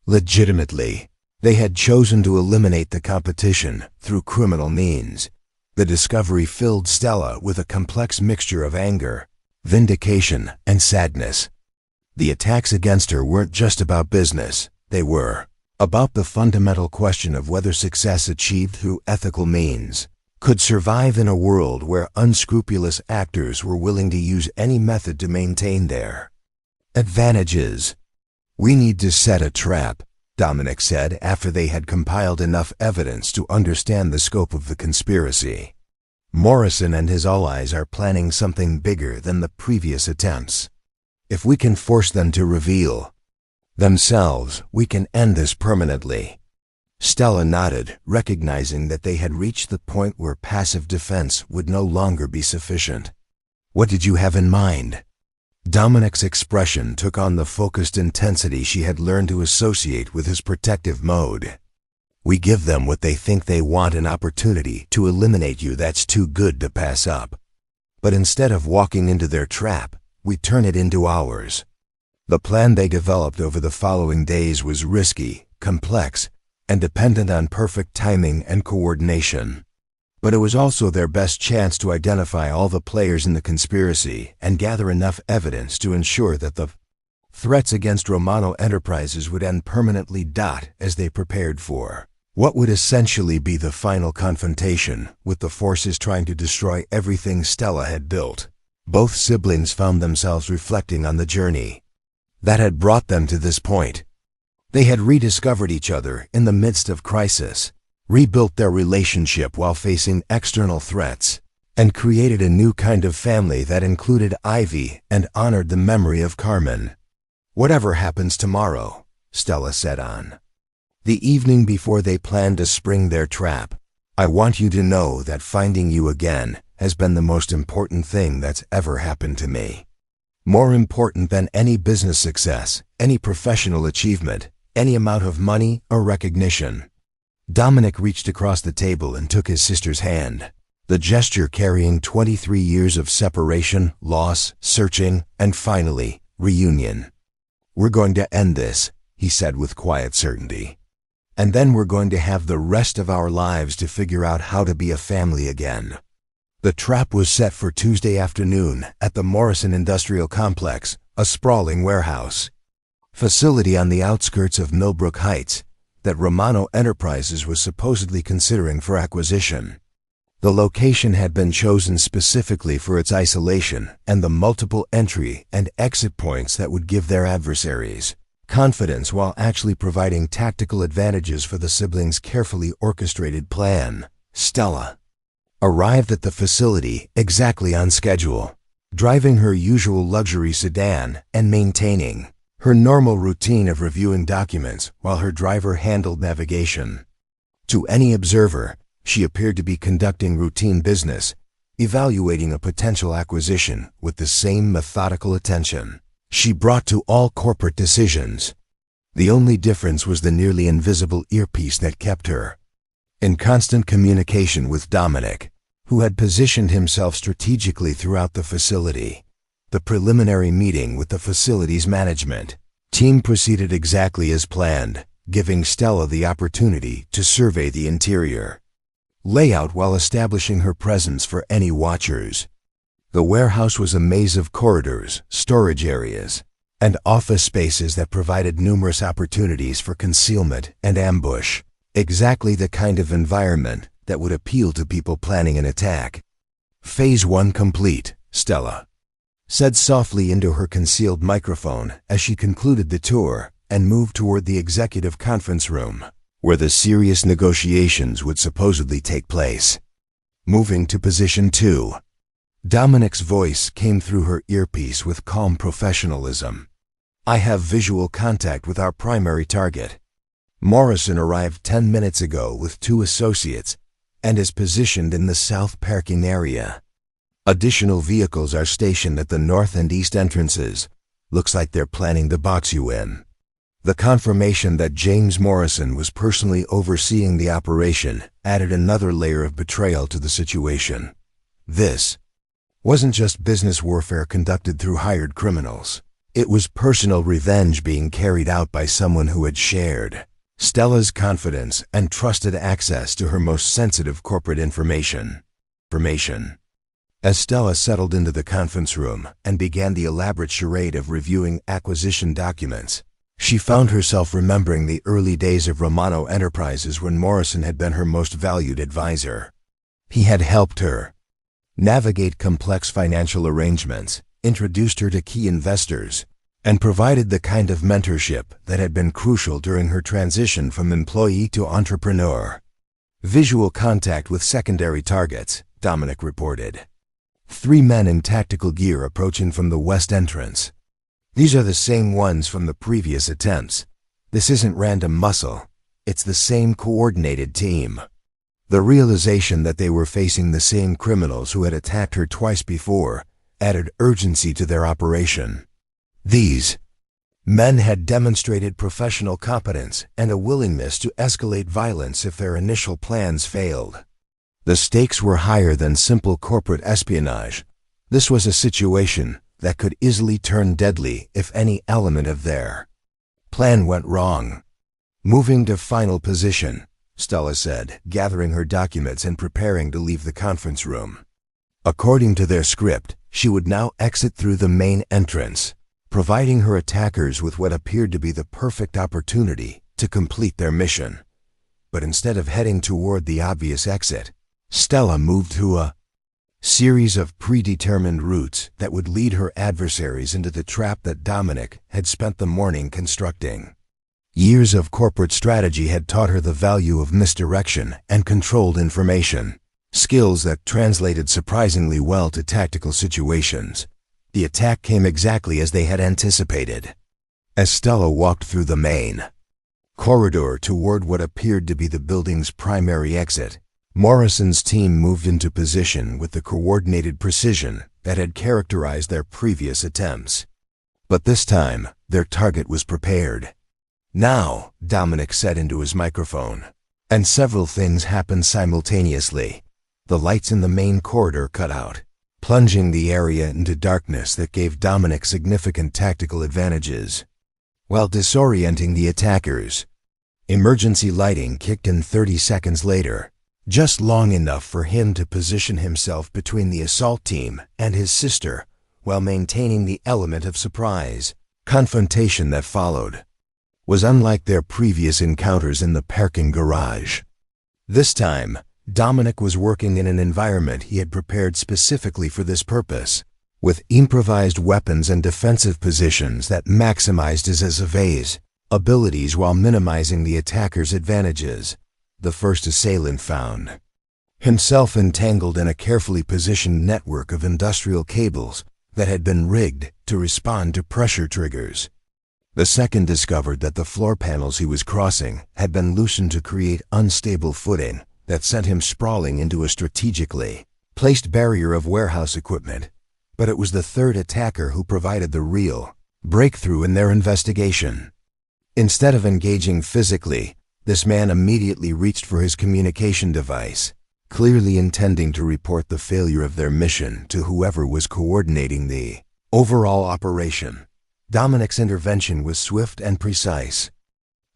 legitimately. They had chosen to eliminate the competition through criminal means. The discovery filled Stella with a complex mixture of anger, vindication, and sadness. The attacks against her weren't just about business, they were about the fundamental question of whether success achieved through ethical means could survive in a world where unscrupulous actors were willing to use any method to maintain their advantages. "We need to set a trap," Dominic said after they had compiled enough evidence to understand the scope of the conspiracy. "Morrison and his allies are planning something bigger than the previous attempts. If we can force them to reveal themselves, we can end this permanently." Stella nodded, recognizing that they had reached the point where passive defense would no longer be sufficient. "What did you have in mind?" Dominic's expression took on the focused intensity she had learned to associate with his protective mode. "We give them what they think they want, an opportunity to eliminate you that's too good to pass up. But instead of walking into their trap, we turn it into ours." The plan they developed over the following days was risky, complex, and dependent on perfect timing and coordination. But it was also their best chance to identify all the players in the conspiracy and gather enough evidence to ensure that the threats against Romano Enterprises would end permanently. As they prepared for what would essentially be the final confrontation with the forces trying to destroy everything Stella had built, both siblings found themselves reflecting on the journey that had brought them to this point. They had rediscovered each other in the midst of crisis, rebuilt their relationship while facing external threats, and created a new kind of family that included Ivy and honored the memory of Carmen. "Whatever happens tomorrow," Stella said on the evening before they planned to spring their trap, "I want you to know that finding you again has been the most important thing that's ever happened to me. More important than any business success, any professional achievement, any amount of money or recognition." Dominic reached across the table and took his sister's hand, the gesture carrying 23 years of separation, loss, searching, and finally, reunion. "We're going to end this," he said with quiet certainty. "And then we're going to have the rest of our lives to figure out how to be a family again." The trap was set for Tuesday afternoon at the Morrison Industrial Complex, a sprawling warehouse facility on the outskirts of Millbrook Heights that Romano Enterprises was supposedly considering for acquisition. The location had been chosen specifically for its isolation and the multiple entry and exit points that would give their adversaries confidence while actually providing tactical advantages for the siblings' carefully orchestrated plan. Stella arrived at the facility exactly on schedule, driving her usual luxury sedan and maintaining her normal routine of reviewing documents while her driver handled navigation. To any observer, she appeared to be conducting routine business, evaluating a potential acquisition with the same methodical attention she brought to all corporate decisions. The only difference was the nearly invisible earpiece that kept her in constant communication with Dominic, who had positioned himself strategically throughout the facility. The preliminary meeting with the facility's management team proceeded exactly as planned, giving Stella the opportunity to survey the interior layout while establishing her presence for any watchers. The warehouse was a maze of corridors, storage areas, and office spaces that provided numerous opportunities for concealment and ambush, exactly the kind of environment that would appeal to people planning an attack. Phase 1 complete, Stella said softly into her concealed microphone as she concluded the tour and moved toward the executive conference room, where the serious negotiations would supposedly take place. Moving to position 2. Dominic's voice came through her earpiece with calm professionalism. I have visual contact with our primary target. Morrison arrived 10 minutes ago with 2 associates and is positioned in the south parking area. Additional vehicles are stationed at the north and east entrances. Looks like they're planning to box you in. The confirmation that James Morrison was personally overseeing the operation added another layer of betrayal to the situation. This wasn't just business warfare conducted through hired criminals. It was personal revenge being carried out by someone who had shared Stella's confidence and trusted access to her most sensitive corporate information. As Stella settled into the conference room and began the elaborate charade of reviewing acquisition documents, she found herself remembering the early days of Romano Enterprises when Morrison had been her most valued advisor. He had helped her navigate complex financial arrangements, introduced her to key investors, and provided the kind of mentorship that had been crucial during her transition from employee to entrepreneur. Visual contact with secondary targets, Dominic reported. 3 men in tactical gear approaching from the west entrance. These are the same ones from the previous attempts. This isn't random muscle. It's the same coordinated team. The realization that they were facing the same criminals who had attacked her twice before added urgency to their operation. These men had demonstrated professional competence and a willingness to escalate violence if their initial plans failed. The stakes were higher than simple corporate espionage. This was a situation that could easily turn deadly if any element of their plan went wrong. Moving to final position, Stella said, gathering her documents and preparing to leave the conference room. According to their script, she would now exit through the main entrance, providing her attackers with what appeared to be the perfect opportunity to complete their mission. But instead of heading toward the obvious exit, Stella moved to a series of predetermined routes that would lead her adversaries into the trap that Dominic had spent the morning constructing. Years of corporate strategy had taught her the value of misdirection and controlled information, skills that translated surprisingly well to tactical situations. The attack came exactly as they had anticipated. As Stella walked through the main corridor toward what appeared to be the building's primary exit, Morrison's team moved into position with the coordinated precision that had characterized their previous attempts. But this time, their target was prepared. Now, Dominic said into his microphone, and several things happened simultaneously. The lights in the main corridor cut out, plunging the area into darkness that gave Dominic significant tactical advantages. While disorienting the attackers, emergency lighting kicked in 30 seconds later, just long enough for him to position himself between the assault team and his sister while maintaining the element of surprise. Confrontation that followed was unlike their previous encounters in the parking garage. This time, Dominic was working in an environment he had prepared specifically for this purpose, with improvised weapons and defensive positions that maximized his evasive abilities while minimizing the attacker's advantages. The first assailant found himself entangled in a carefully positioned network of industrial cables that had been rigged to respond to pressure triggers. The second discovered that the floor panels he was crossing had been loosened to create unstable footing that sent him sprawling into a strategically placed barrier of warehouse equipment. But it was the third attacker who provided the real breakthrough in their investigation. Instead of engaging physically, This man immediately reached for his communication device, clearly intending to report the failure of their mission to whoever was coordinating the overall operation. Dominic's intervention was swift and precise,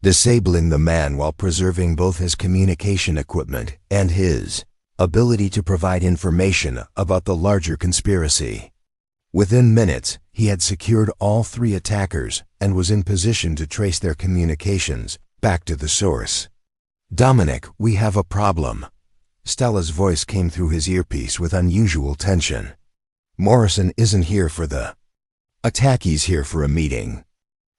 disabling the man while preserving both his communication equipment and his ability to provide information about the larger conspiracy. Within minutes, he had secured all three attackers and was in position to trace their communications back to the source. "Dominic, we have a problem." Stella's voice came through his earpiece with unusual tension. "Morrison isn't here for the attack, he's here for a meeting.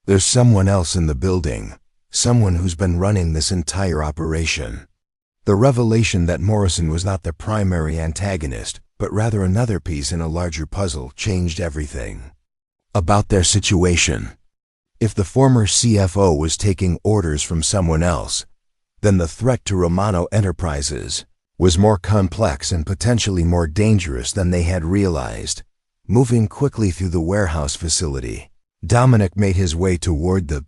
There's someone else in the building, someone who's been running this entire operation." The revelation that Morrison was not the primary antagonist, but rather another piece in a larger puzzle, changed everything about their situation. If the former CFO was taking orders from someone else, then the threat to Romano Enterprises was more complex and potentially more dangerous than they had realized. Moving quickly through the warehouse facility, Dominic made his way toward the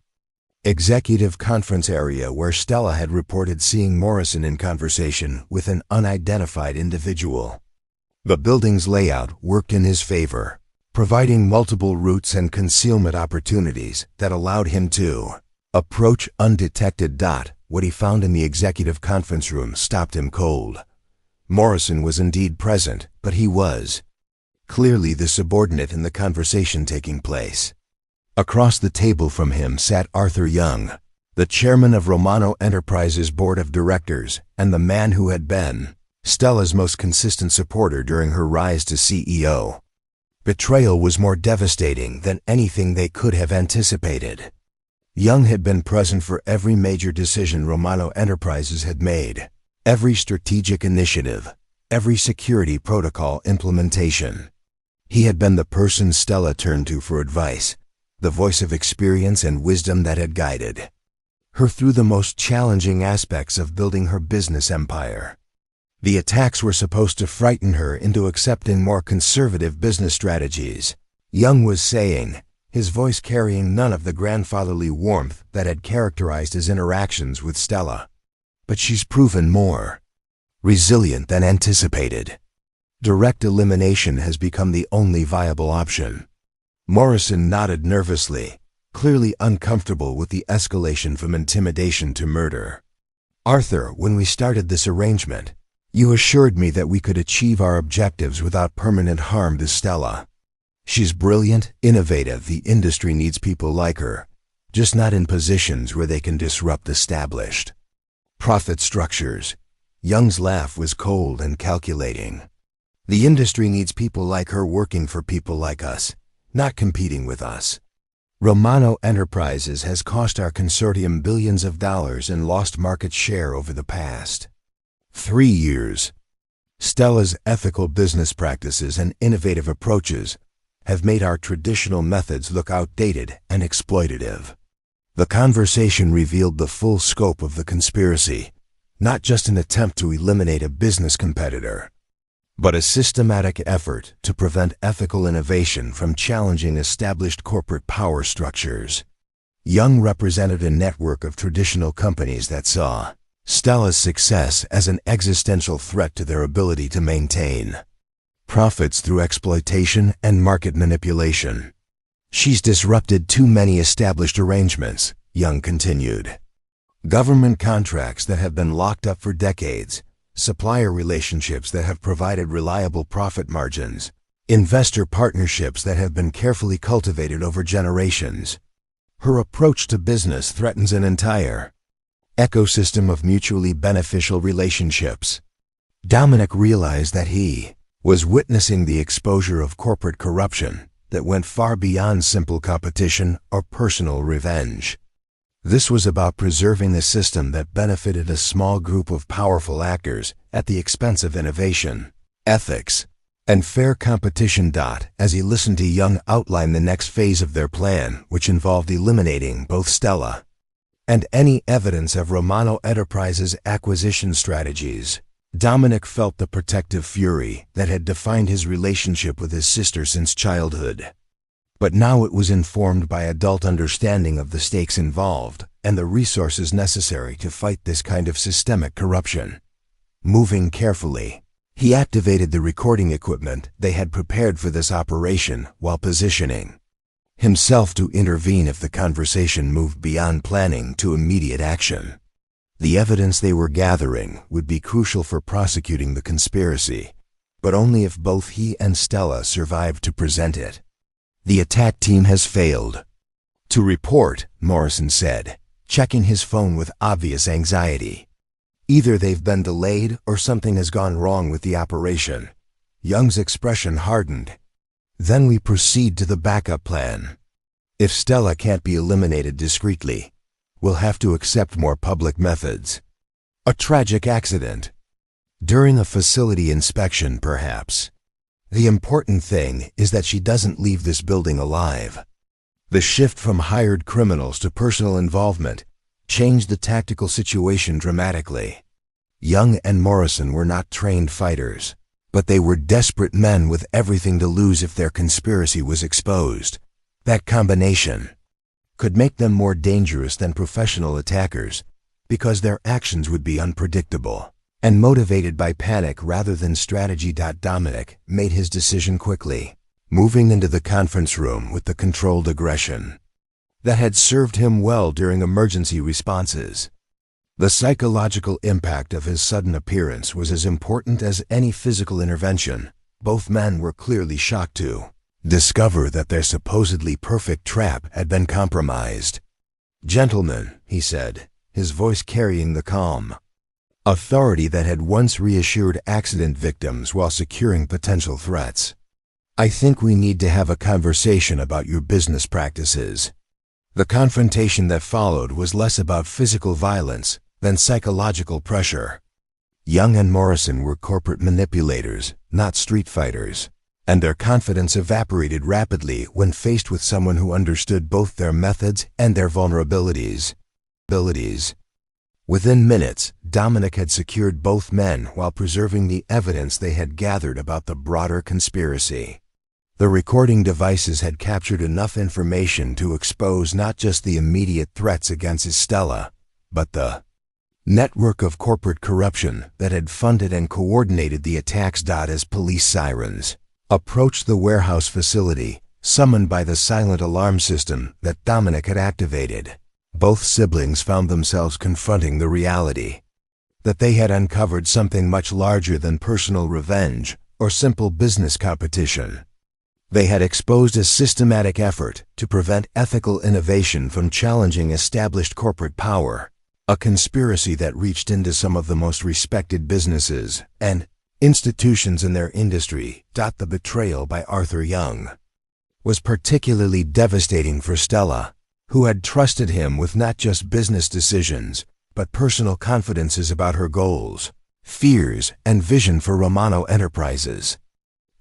executive conference area where Stella had reported seeing Morrison in conversation with an unidentified individual. The building's layout worked in his favor, providing multiple routes and concealment opportunities that allowed him to approach undetected. What he found in the executive conference room stopped him cold. Morrison was indeed present, but he was clearly the subordinate in the conversation taking place. Across the table from him sat Arthur Young, the chairman of Romano Enterprises' board of directors and the man who had been Stella's most consistent supporter during her rise to CEO. Betrayal was more devastating than anything they could have anticipated. Young had been present for every major decision Romano Enterprises had made, every strategic initiative, every security protocol implementation. He had been the person Stella turned to for advice, the voice of experience and wisdom that had guided her through the most challenging aspects of building her business empire. The attacks were supposed to frighten her into accepting more conservative business strategies, Young was saying, his voice carrying none of the grandfatherly warmth that had characterized his interactions with Stella. But she's proven more resilient than anticipated. Direct elimination has become the only viable option. Morrison nodded nervously, clearly uncomfortable with the escalation from intimidation to murder. "Arthur, when we started this arrangement, you assured me that we could achieve our objectives without permanent harm to Stella. She's brilliant, innovative. The industry needs people like her, just not in positions where they can disrupt established profit structures." Young's laugh was cold and calculating. "The industry needs people like her working for people like us, not competing with us. Romano Enterprises has cost our consortium billions of dollars and lost market share over the past 3 years. Stella's ethical business practices and innovative approaches have made our traditional methods look outdated and exploitative." The conversation revealed the full scope of the conspiracy, not just an attempt to eliminate a business competitor, but a systematic effort to prevent ethical innovation from challenging established corporate power structures. Young represented a network of traditional companies that saw Stella's success as an existential threat to their ability to maintain profits through exploitation and market manipulation. "She's disrupted too many established arrangements," Young continued. "Government contracts that have been locked up for decades, supplier relationships that have provided reliable profit margins, investor partnerships that have been carefully cultivated over generations. Her approach to business threatens an entire ecosystem of mutually beneficial relationships." Dominic realized that he was witnessing the exposure of corporate corruption that went far beyond simple competition or personal revenge. This was about preserving a system that benefited a small group of powerful actors at the expense of innovation, ethics, and fair competition. As he listened to Young outline the next phase of their plan, which involved eliminating both Stella and any evidence of Romano Enterprises' acquisition strategies, Dominic felt the protective fury that had defined his relationship with his sister since childhood. But now it was informed by adult understanding of the stakes involved and the resources necessary to fight this kind of systemic corruption. Moving carefully, he activated the recording equipment they had prepared for this operation while positioning himself to intervene if the conversation moved beyond planning to immediate action. The evidence they were gathering would be crucial for prosecuting the conspiracy, but only if both he and Stella survived to present it. The attack team has failed to report, Morrison said, checking his phone with obvious anxiety. Either they've been delayed or something has gone wrong with the operation. Young's expression hardened. Then we proceed to the backup plan. If Stella can't be eliminated discreetly, we'll have to accept more public methods. A tragic accident. During a facility inspection, perhaps. The important thing is that she doesn't leave this building alive. The shift from hired criminals to personal involvement changed the tactical situation dramatically. Young and Morrison were not trained fighters, but they were desperate men with everything to lose if their conspiracy was exposed. That combination could make them more dangerous than professional attackers because their actions would be unpredictable and motivated by panic rather than strategy. Dominic made his decision quickly, moving into the conference room with the controlled aggression that had served him well during emergency responses. The psychological impact of his sudden appearance was as important as any physical intervention. Both men were clearly shocked to discover that their supposedly perfect trap had been compromised. "Gentlemen," he said, his voice carrying the calm authority that had once reassured accident victims while securing potential threats. "I think we need to have a conversation about your business practices." The confrontation that followed was less about physical violence than psychological pressure. Young and Morrison were corporate manipulators, not street fighters, and their confidence evaporated rapidly when faced with someone who understood both their methods and their vulnerabilities. Within minutes, Dominic had secured both men while preserving the evidence they had gathered about the broader conspiracy. The recording devices had captured enough information to expose not just the immediate threats against Estella, but the network of corporate corruption that had funded and coordinated the attacks. As police sirens approached the warehouse facility, summoned by the silent alarm system that Dominic had activated, both siblings found themselves confronting the reality that they had uncovered something much larger than personal revenge or simple business competition. They had exposed a systematic effort to prevent ethical innovation from challenging established corporate power, a conspiracy that reached into some of the most respected businesses and institutions in their industry. The betrayal by Arthur Young was particularly devastating for Stella, who had trusted him with not just business decisions, but personal confidences about her goals, fears, and vision for Romano Enterprises.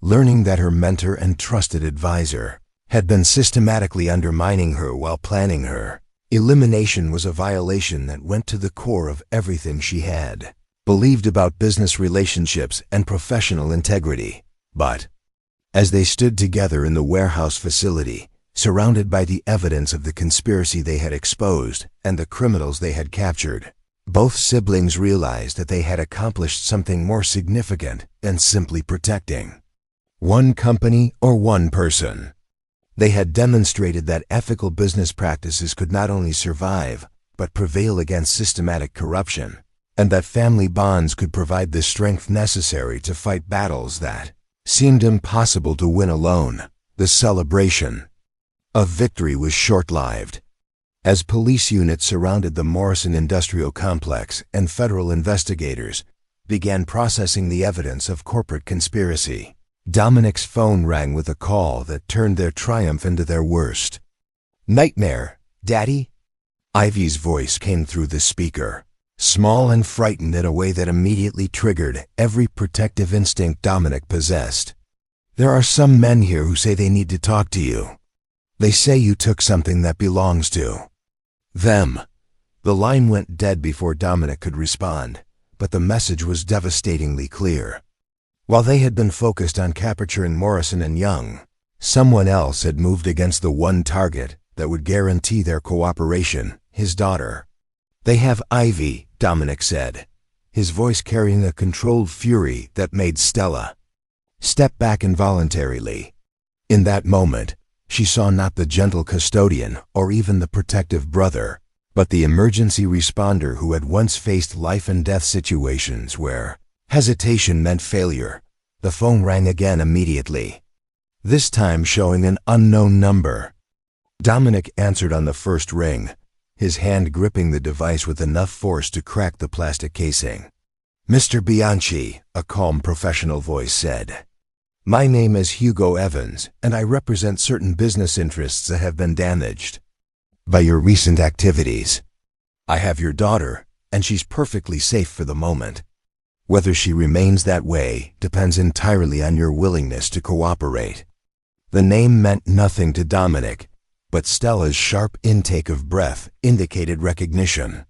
Learning that her mentor and trusted advisor had been systematically undermining her while planning her elimination was a violation that went to the core of everything she had believed about business relationships and professional integrity. But as they stood together in the warehouse facility, surrounded by the evidence of the conspiracy they had exposed and the criminals they had captured, both siblings realized that they had accomplished something more significant than simply protecting one company or one person. They had demonstrated that ethical business practices could not only survive, but prevail against systematic corruption, and that family bonds could provide the strength necessary to fight battles that seemed impossible to win alone. The celebration of victory was short-lived. As police units surrounded the Morrison Industrial Complex and federal investigators began processing the evidence of corporate conspiracy, Dominic's phone rang with a call that turned their triumph into their worst nightmare. "Daddy?" Ivy's voice came through the speaker, small and frightened in a way that immediately triggered every protective instinct Dominic possessed. "There are some men here who say they need to talk to you. They say you took something that belongs to them." The line went dead before Dominic could respond, but the message was devastatingly clear. While they had been focused on capturing Morrison and Young, Someone else had moved against the one target that would guarantee their cooperation, his daughter. "They have Ivy," Dominic said, his voice carrying a controlled fury that made Stella step back involuntarily. In that moment, she saw not the gentle custodian or even the protective brother, but the emergency responder who had once faced life-and-death situations where hesitation meant failure. The phone rang again immediately, this time showing an unknown number. Dominic answered on the first ring, his hand gripping the device with enough force to crack the plastic casing. "Mr. Bianchi," a calm professional voice said. "My name is Hugo Evans, and I represent certain business interests that have been damaged by your recent activities. I have your daughter, and she's perfectly safe for the moment. Whether she remains that way depends entirely on your willingness to cooperate." The name meant nothing to Dominic, but Stella's sharp intake of breath indicated recognition.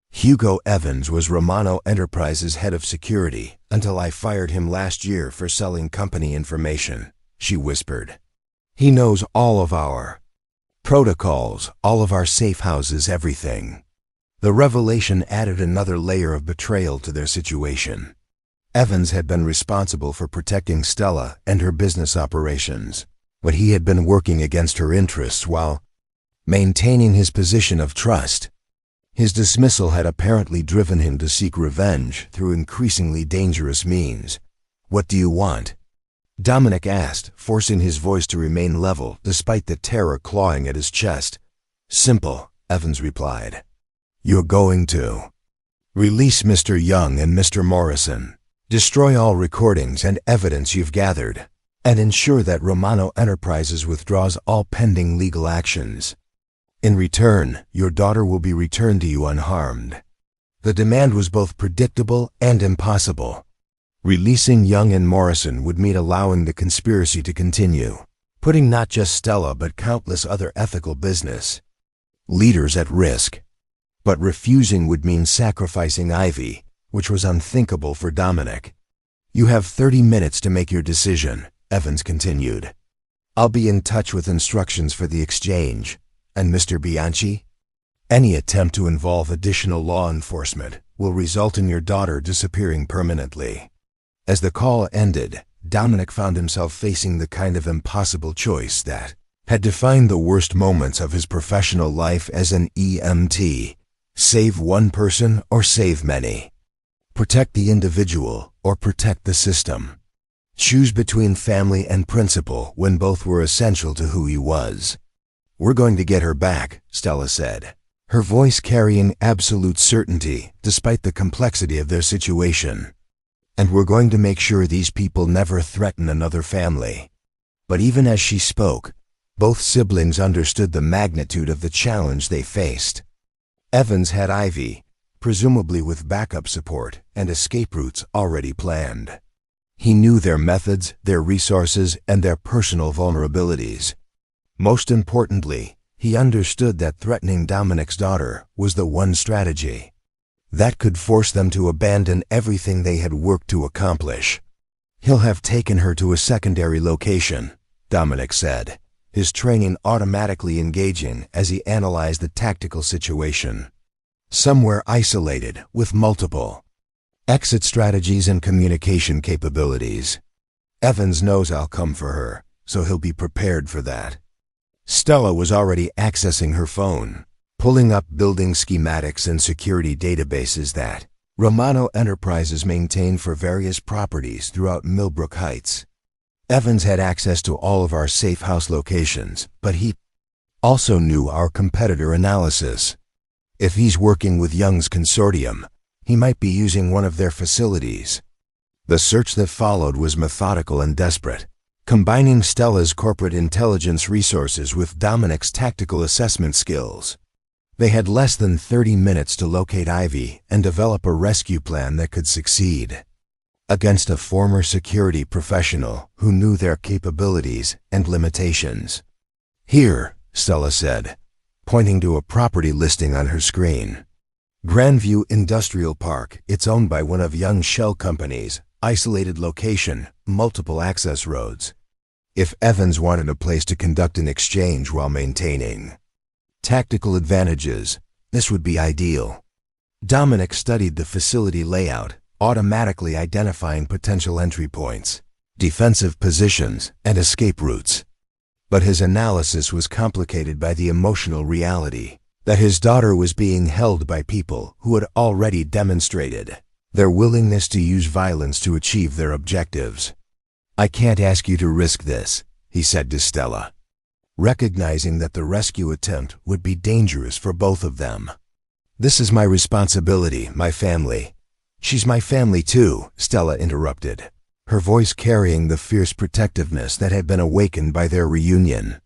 "Hugo Evans was Romano Enterprises' head of security until I fired him last year for selling company information," she whispered. "He knows all of our protocols, all of our safe houses, everything." The revelation added another layer of betrayal to their situation. Evans had been responsible for protecting Stella and her business operations, but he had been working against her interests while maintaining his position of trust. His dismissal had apparently driven him to seek revenge through increasingly dangerous means. "What do you want?" Dominic asked, forcing his voice to remain level despite the terror clawing at his chest. "Simple," Evans replied. "You're going to release Mr. Young and Mr. Morrison, destroy all recordings and evidence you've gathered, and ensure that Romano Enterprises withdraws all pending legal actions. In return, your daughter will be returned to you unharmed." The demand was both predictable and impossible. Releasing Young and Morrison would mean allowing the conspiracy to continue, putting not just Stella but countless other ethical business leaders at risk. But refusing would mean sacrificing Ivy, which was unthinkable for Dominic. "You have 30 minutes to make your decision," Evans continued. "I'll be in touch with instructions for the exchange. And Mr. Bianchi, any attempt to involve additional law enforcement will result in your daughter disappearing permanently." As the call ended, Dominic found himself facing the kind of impossible choice that had defined the worst moments of his professional life as an EMT. Save one person or save many. Protect the individual or protect the system. Choose between family and principle when both were essential to who he was. "We're going to get her back," Stella said, her voice carrying absolute certainty despite the complexity of their situation. "And we're going to make sure these people never threaten another family." But even as she spoke, both siblings understood the magnitude of the challenge they faced. Evans had Ivy, presumably with backup support and escape routes already planned. He knew their methods, their resources, and their personal vulnerabilities. Most importantly, he understood that threatening Dominic's daughter was the one strategy that could force them to abandon everything they had worked to accomplish. "He'll have taken her to a secondary location," Dominic said, his training automatically engaging as he analyzed the tactical situation. "Somewhere isolated with multiple exit strategies and communication capabilities. Evans knows I'll come for her, so he'll be prepared for that." Stella was already accessing her phone, pulling up building schematics and security databases that Romano Enterprises maintained for various properties throughout Millbrook Heights. Evans had access to all of our safe house locations, but he also knew our competitor analysis. If he's working with Young's consortium, he might be using one of their facilities. The search that followed was methodical and desperate, combining Stella's corporate intelligence resources with Dominic's tactical assessment skills. They had less than 30 minutes to locate Ivy and develop a rescue plan that could succeed. Against a former security professional who knew their capabilities and limitations. "Here," Stella said, pointing to a property listing on her screen. "Grandview Industrial Park. It's owned by one of Young's shell companies. Isolated location, multiple access roads. if Evans wanted a place to conduct an exchange while maintaining tactical advantages, this would be ideal. Dominic studied the facility layout, automatically identifying potential entry points, defensive positions, and escape routes. But his analysis was complicated by the emotional reality that his daughter was being held by people who had already demonstrated their willingness to use violence to achieve their objectives. "I can't ask you to risk this," he said to Stella, recognizing that the rescue attempt would be dangerous for both of them. "This is my responsibility, my family." "She's my family too," Stella interrupted, her voice carrying the fierce protectiveness that had been awakened by their reunion.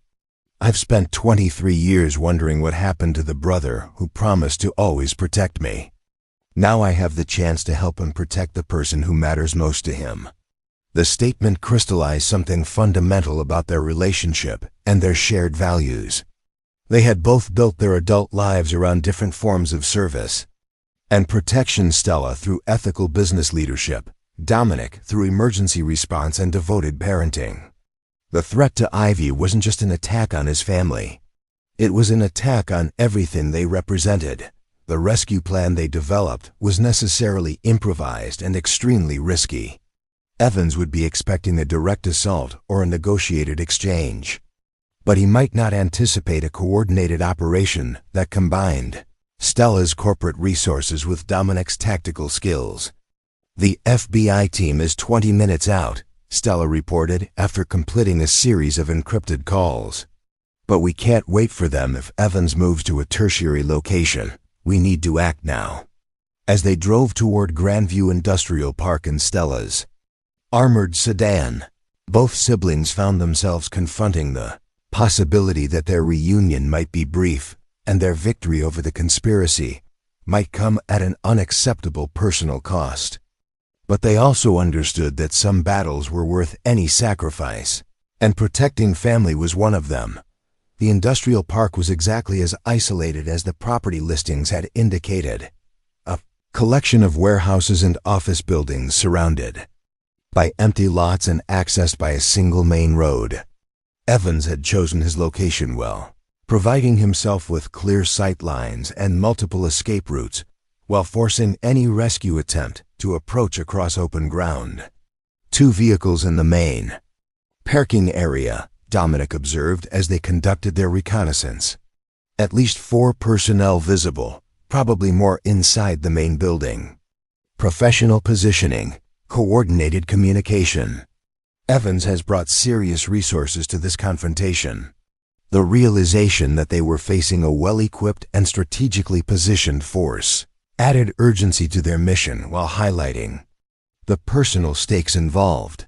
"I've spent 23 years wondering what happened to the brother who promised to always protect me. Now I have the chance to help him protect the person who matters most to him." The statement crystallized something fundamental about their relationship and their shared values. They had both built their adult lives around different forms of service and protection. Stella through ethical business leadership, Dominic through emergency response and devoted parenting. The threat to Ivy wasn't just an attack on his family. It was an attack on everything they represented. The rescue plan they developed was necessarily improvised and extremely risky. Evans would be expecting a direct assault or a negotiated exchange, but he might not anticipate a coordinated operation that combined Stella's corporate resources with Dominic's tactical skills. "The FBI team is 20 minutes out," Stella reported after completing a series of encrypted calls. "But we can't wait for them if Evans moves to a tertiary location. We need to act now." As they drove toward Grandview Industrial Park and Stella's armored sedan, both siblings found themselves confronting the possibility that their reunion might be brief and their victory over the conspiracy might come at an unacceptable personal cost. But they also understood that some battles were worth any sacrifice, and protecting family was one of them. The industrial park was exactly as isolated as the property listings had indicated, a collection of warehouses and office buildings surrounded by empty lots and accessed by a single main road. Evans had chosen his location well, providing himself with clear sight lines and multiple escape routes, while forcing any rescue attempt to approach across open ground. 2 vehicles in the main parking area, Dominic observed as they conducted their reconnaissance. At least 4 personnel visible, probably more inside the main building. Professional positioning, coordinated communication. Evans has brought serious resources to this confrontation. The realization that they were facing a well-equipped and strategically positioned force added urgency to their mission while highlighting the personal stakes involved.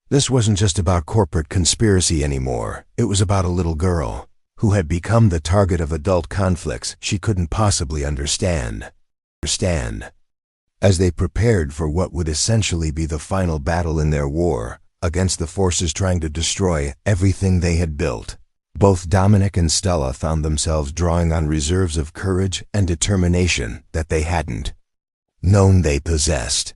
This wasn't just about corporate conspiracy anymore. It was about a little girl who had become the target of adult conflicts she couldn't possibly understand. As they prepared for what would essentially be the final battle in their war against the forces trying to destroy everything they had built, both Dominic and Stella found themselves drawing on reserves of courage and determination that they hadn't known they possessed.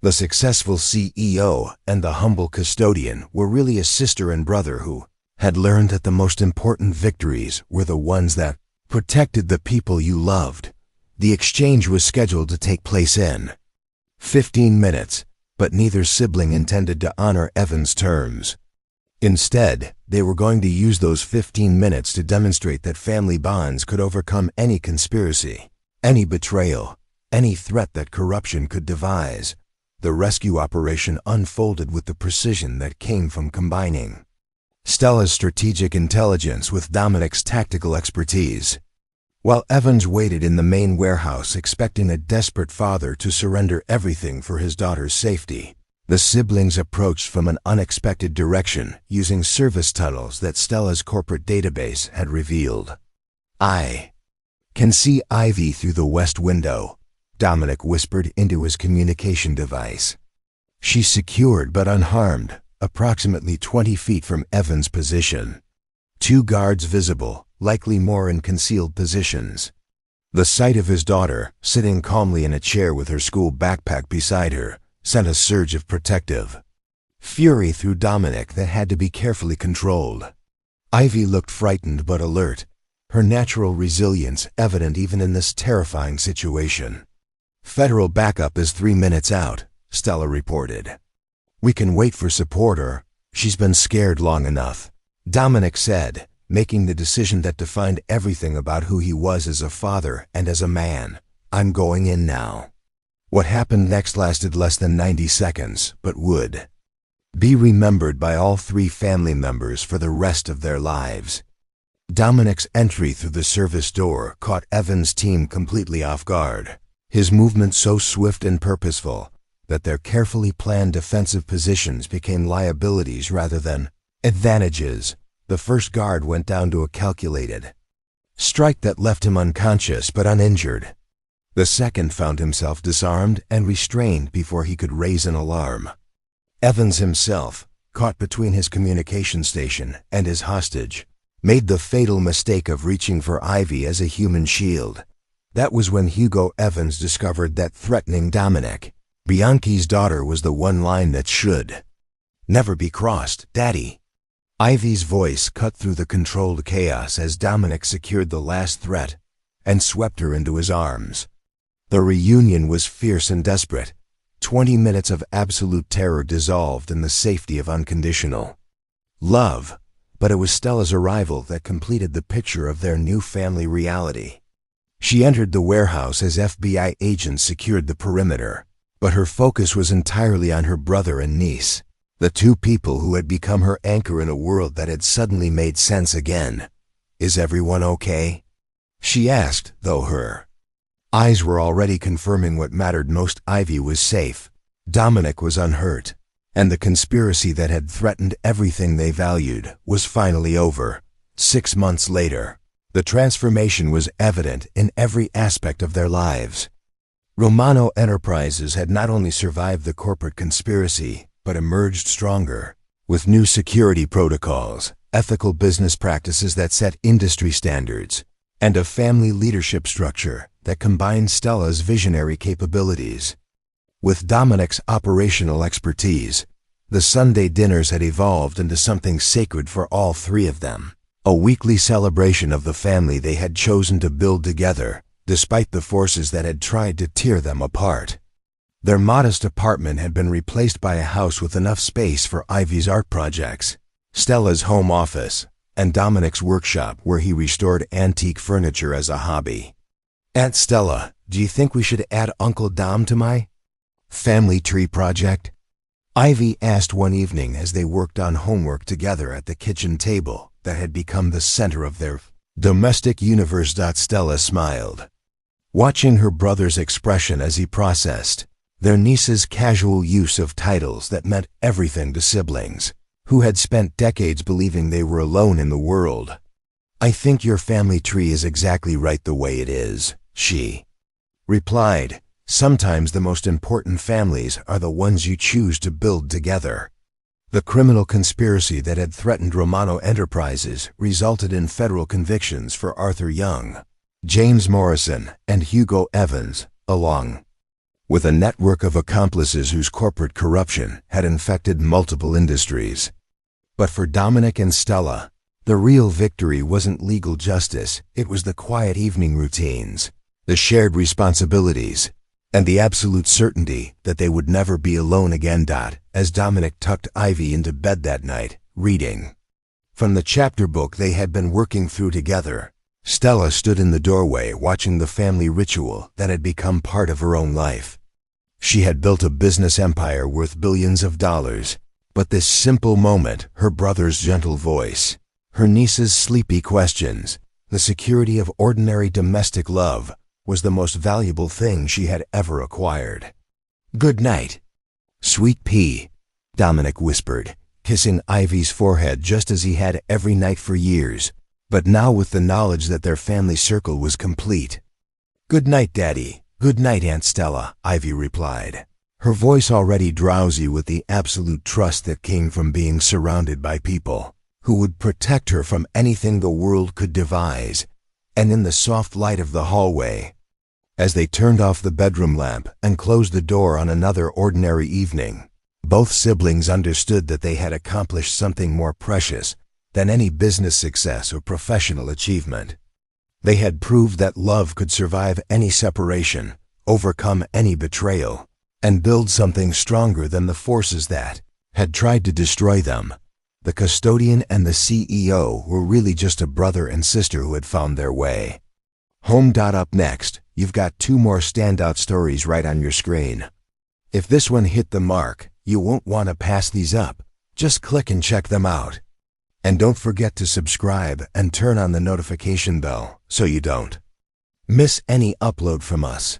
The successful CEO and the humble custodian were really a sister and brother who had learned that the most important victories were the ones that protected the people you loved. The exchange was scheduled to take place in 15 minutes, but neither sibling intended to honor Evans' terms. Instead, they were going to use those 15 minutes to demonstrate that family bonds could overcome any conspiracy, any betrayal, any threat that corruption could devise. The rescue operation unfolded with the precision that came from combining Stella's strategic intelligence with Dominic's tactical expertise. While Evans waited in the main warehouse expecting a desperate father to surrender everything for his daughter's safety, the siblings approached from an unexpected direction using service tunnels that Stella's corporate database had revealed. "I can see Ivy through the west window," Dominic whispered into his communication device. "She's secured but unharmed, approximately 20 feet from Evans' position. 2 guards visible, likely more in concealed positions." The sight of his daughter, sitting calmly in a chair with her school backpack beside her, sent a surge of protective fury through Dominic that had to be carefully controlled. Ivy looked frightened but alert, her natural resilience evident even in this terrifying situation. "Federal backup is 3 minutes out," Stella reported. "We can wait for support or she's been scared long enough," Dominic said, making the decision that defined everything about who he was as a father and as a man. "I'm going in now." What happened next lasted less than 90 seconds, but would be remembered by all 3 family members for the rest of their lives. Dominic's entry through the service door caught Evan's team completely off guard, his movement so swift and purposeful that their carefully planned defensive positions became liabilities rather than advantages. The first guard went down to a calculated strike that left him unconscious but uninjured. The second found himself disarmed and restrained before he could raise an alarm. Evans himself, caught between his communication station and his hostage, made the fatal mistake of reaching for Ivy as a human shield. That was when Hugo Evans discovered that threatening Dominic, Bianchi's daughter, was the one line that should never be crossed. "Daddy." Ivy's voice cut through the controlled chaos as Dominic secured the last threat and swept her into his arms. The reunion was fierce and desperate. 20 minutes of absolute terror dissolved in the safety of unconditional love. But it was Stella's arrival that completed the picture of their new family reality. She entered the warehouse as FBI agents secured the perimeter, but her focus was entirely on her brother and niece, the 2 people who had become her anchor in a world that had suddenly made sense again. "Is everyone okay?" she asked, though her eyes were already confirming what mattered most. Ivy was safe, Dominic was unhurt, and the conspiracy that had threatened everything they valued was finally over. 6 months later, the transformation was evident in every aspect of their lives. Romano Enterprises had not only survived the corporate conspiracy, but emerged stronger, with new security protocols, ethical business practices that set industry standards, and a family leadership structure that combined Stella's visionary capabilities with Dominic's operational expertise. The Sunday dinners had evolved into something sacred for all 3 of them, a weekly celebration of the family they had chosen to build together, despite the forces that had tried to tear them apart. Their modest apartment had been replaced by a house with enough space for Ivy's art projects, Stella's home office, and Dominic's workshop where he restored antique furniture as a hobby. "Aunt Stella, do you think we should add Uncle Dom to my family tree project?" Ivy asked one evening as they worked on homework together at the kitchen table that had become the center of their domestic universe. Stella smiled, watching her brother's expression as he processed their niece's casual use of titles that meant everything to siblings who had spent decades believing they were alone in the world. "I think your family tree is exactly right the way it is," she replied. "Sometimes the most important families are the ones you choose to build together." The criminal conspiracy that had threatened Romano Enterprises resulted in federal convictions for Arthur Young, James Morrison, and Hugo Evans, along with a network of accomplices whose corporate corruption had infected multiple industries. But for Dominic and Stella, the real victory wasn't legal justice, it was the quiet evening routines, the shared responsibilities, and the absolute certainty that they would never be alone again. As Dominic tucked Ivy into bed that night, reading from the chapter book they had been working through together, Stella stood in the doorway watching the family ritual that had become part of her own life. She had built a business empire worth billions of dollars, but this simple moment, her brother's gentle voice, her niece's sleepy questions, the security of ordinary domestic love, was the most valuable thing she had ever acquired. "Good night, sweet pea," Dominic whispered, kissing Ivy's forehead just as he had every night for years, but now with the knowledge that their family circle was complete. "Good night, Daddy. Good night, Aunt Stella," Ivy replied, her voice already drowsy with the absolute trust that came from being surrounded by people who would protect her from anything the world could devise. And in the soft light of the hallway, as they turned off the bedroom lamp and closed the door on another ordinary evening, Both siblings understood that they had accomplished something more precious than any business success or professional achievement. They had proved that love could survive any separation, overcome any betrayal, and build something stronger than the forces that had tried to destroy them. The custodian and the CEO were really just a brother and sister who had found their way. Up next, you've got 2 more standout stories right on your screen. If this one hit the mark, you won't want to pass these up. Just click and check them out. And don't forget to subscribe and turn on the notification bell so you don't miss any upload from us.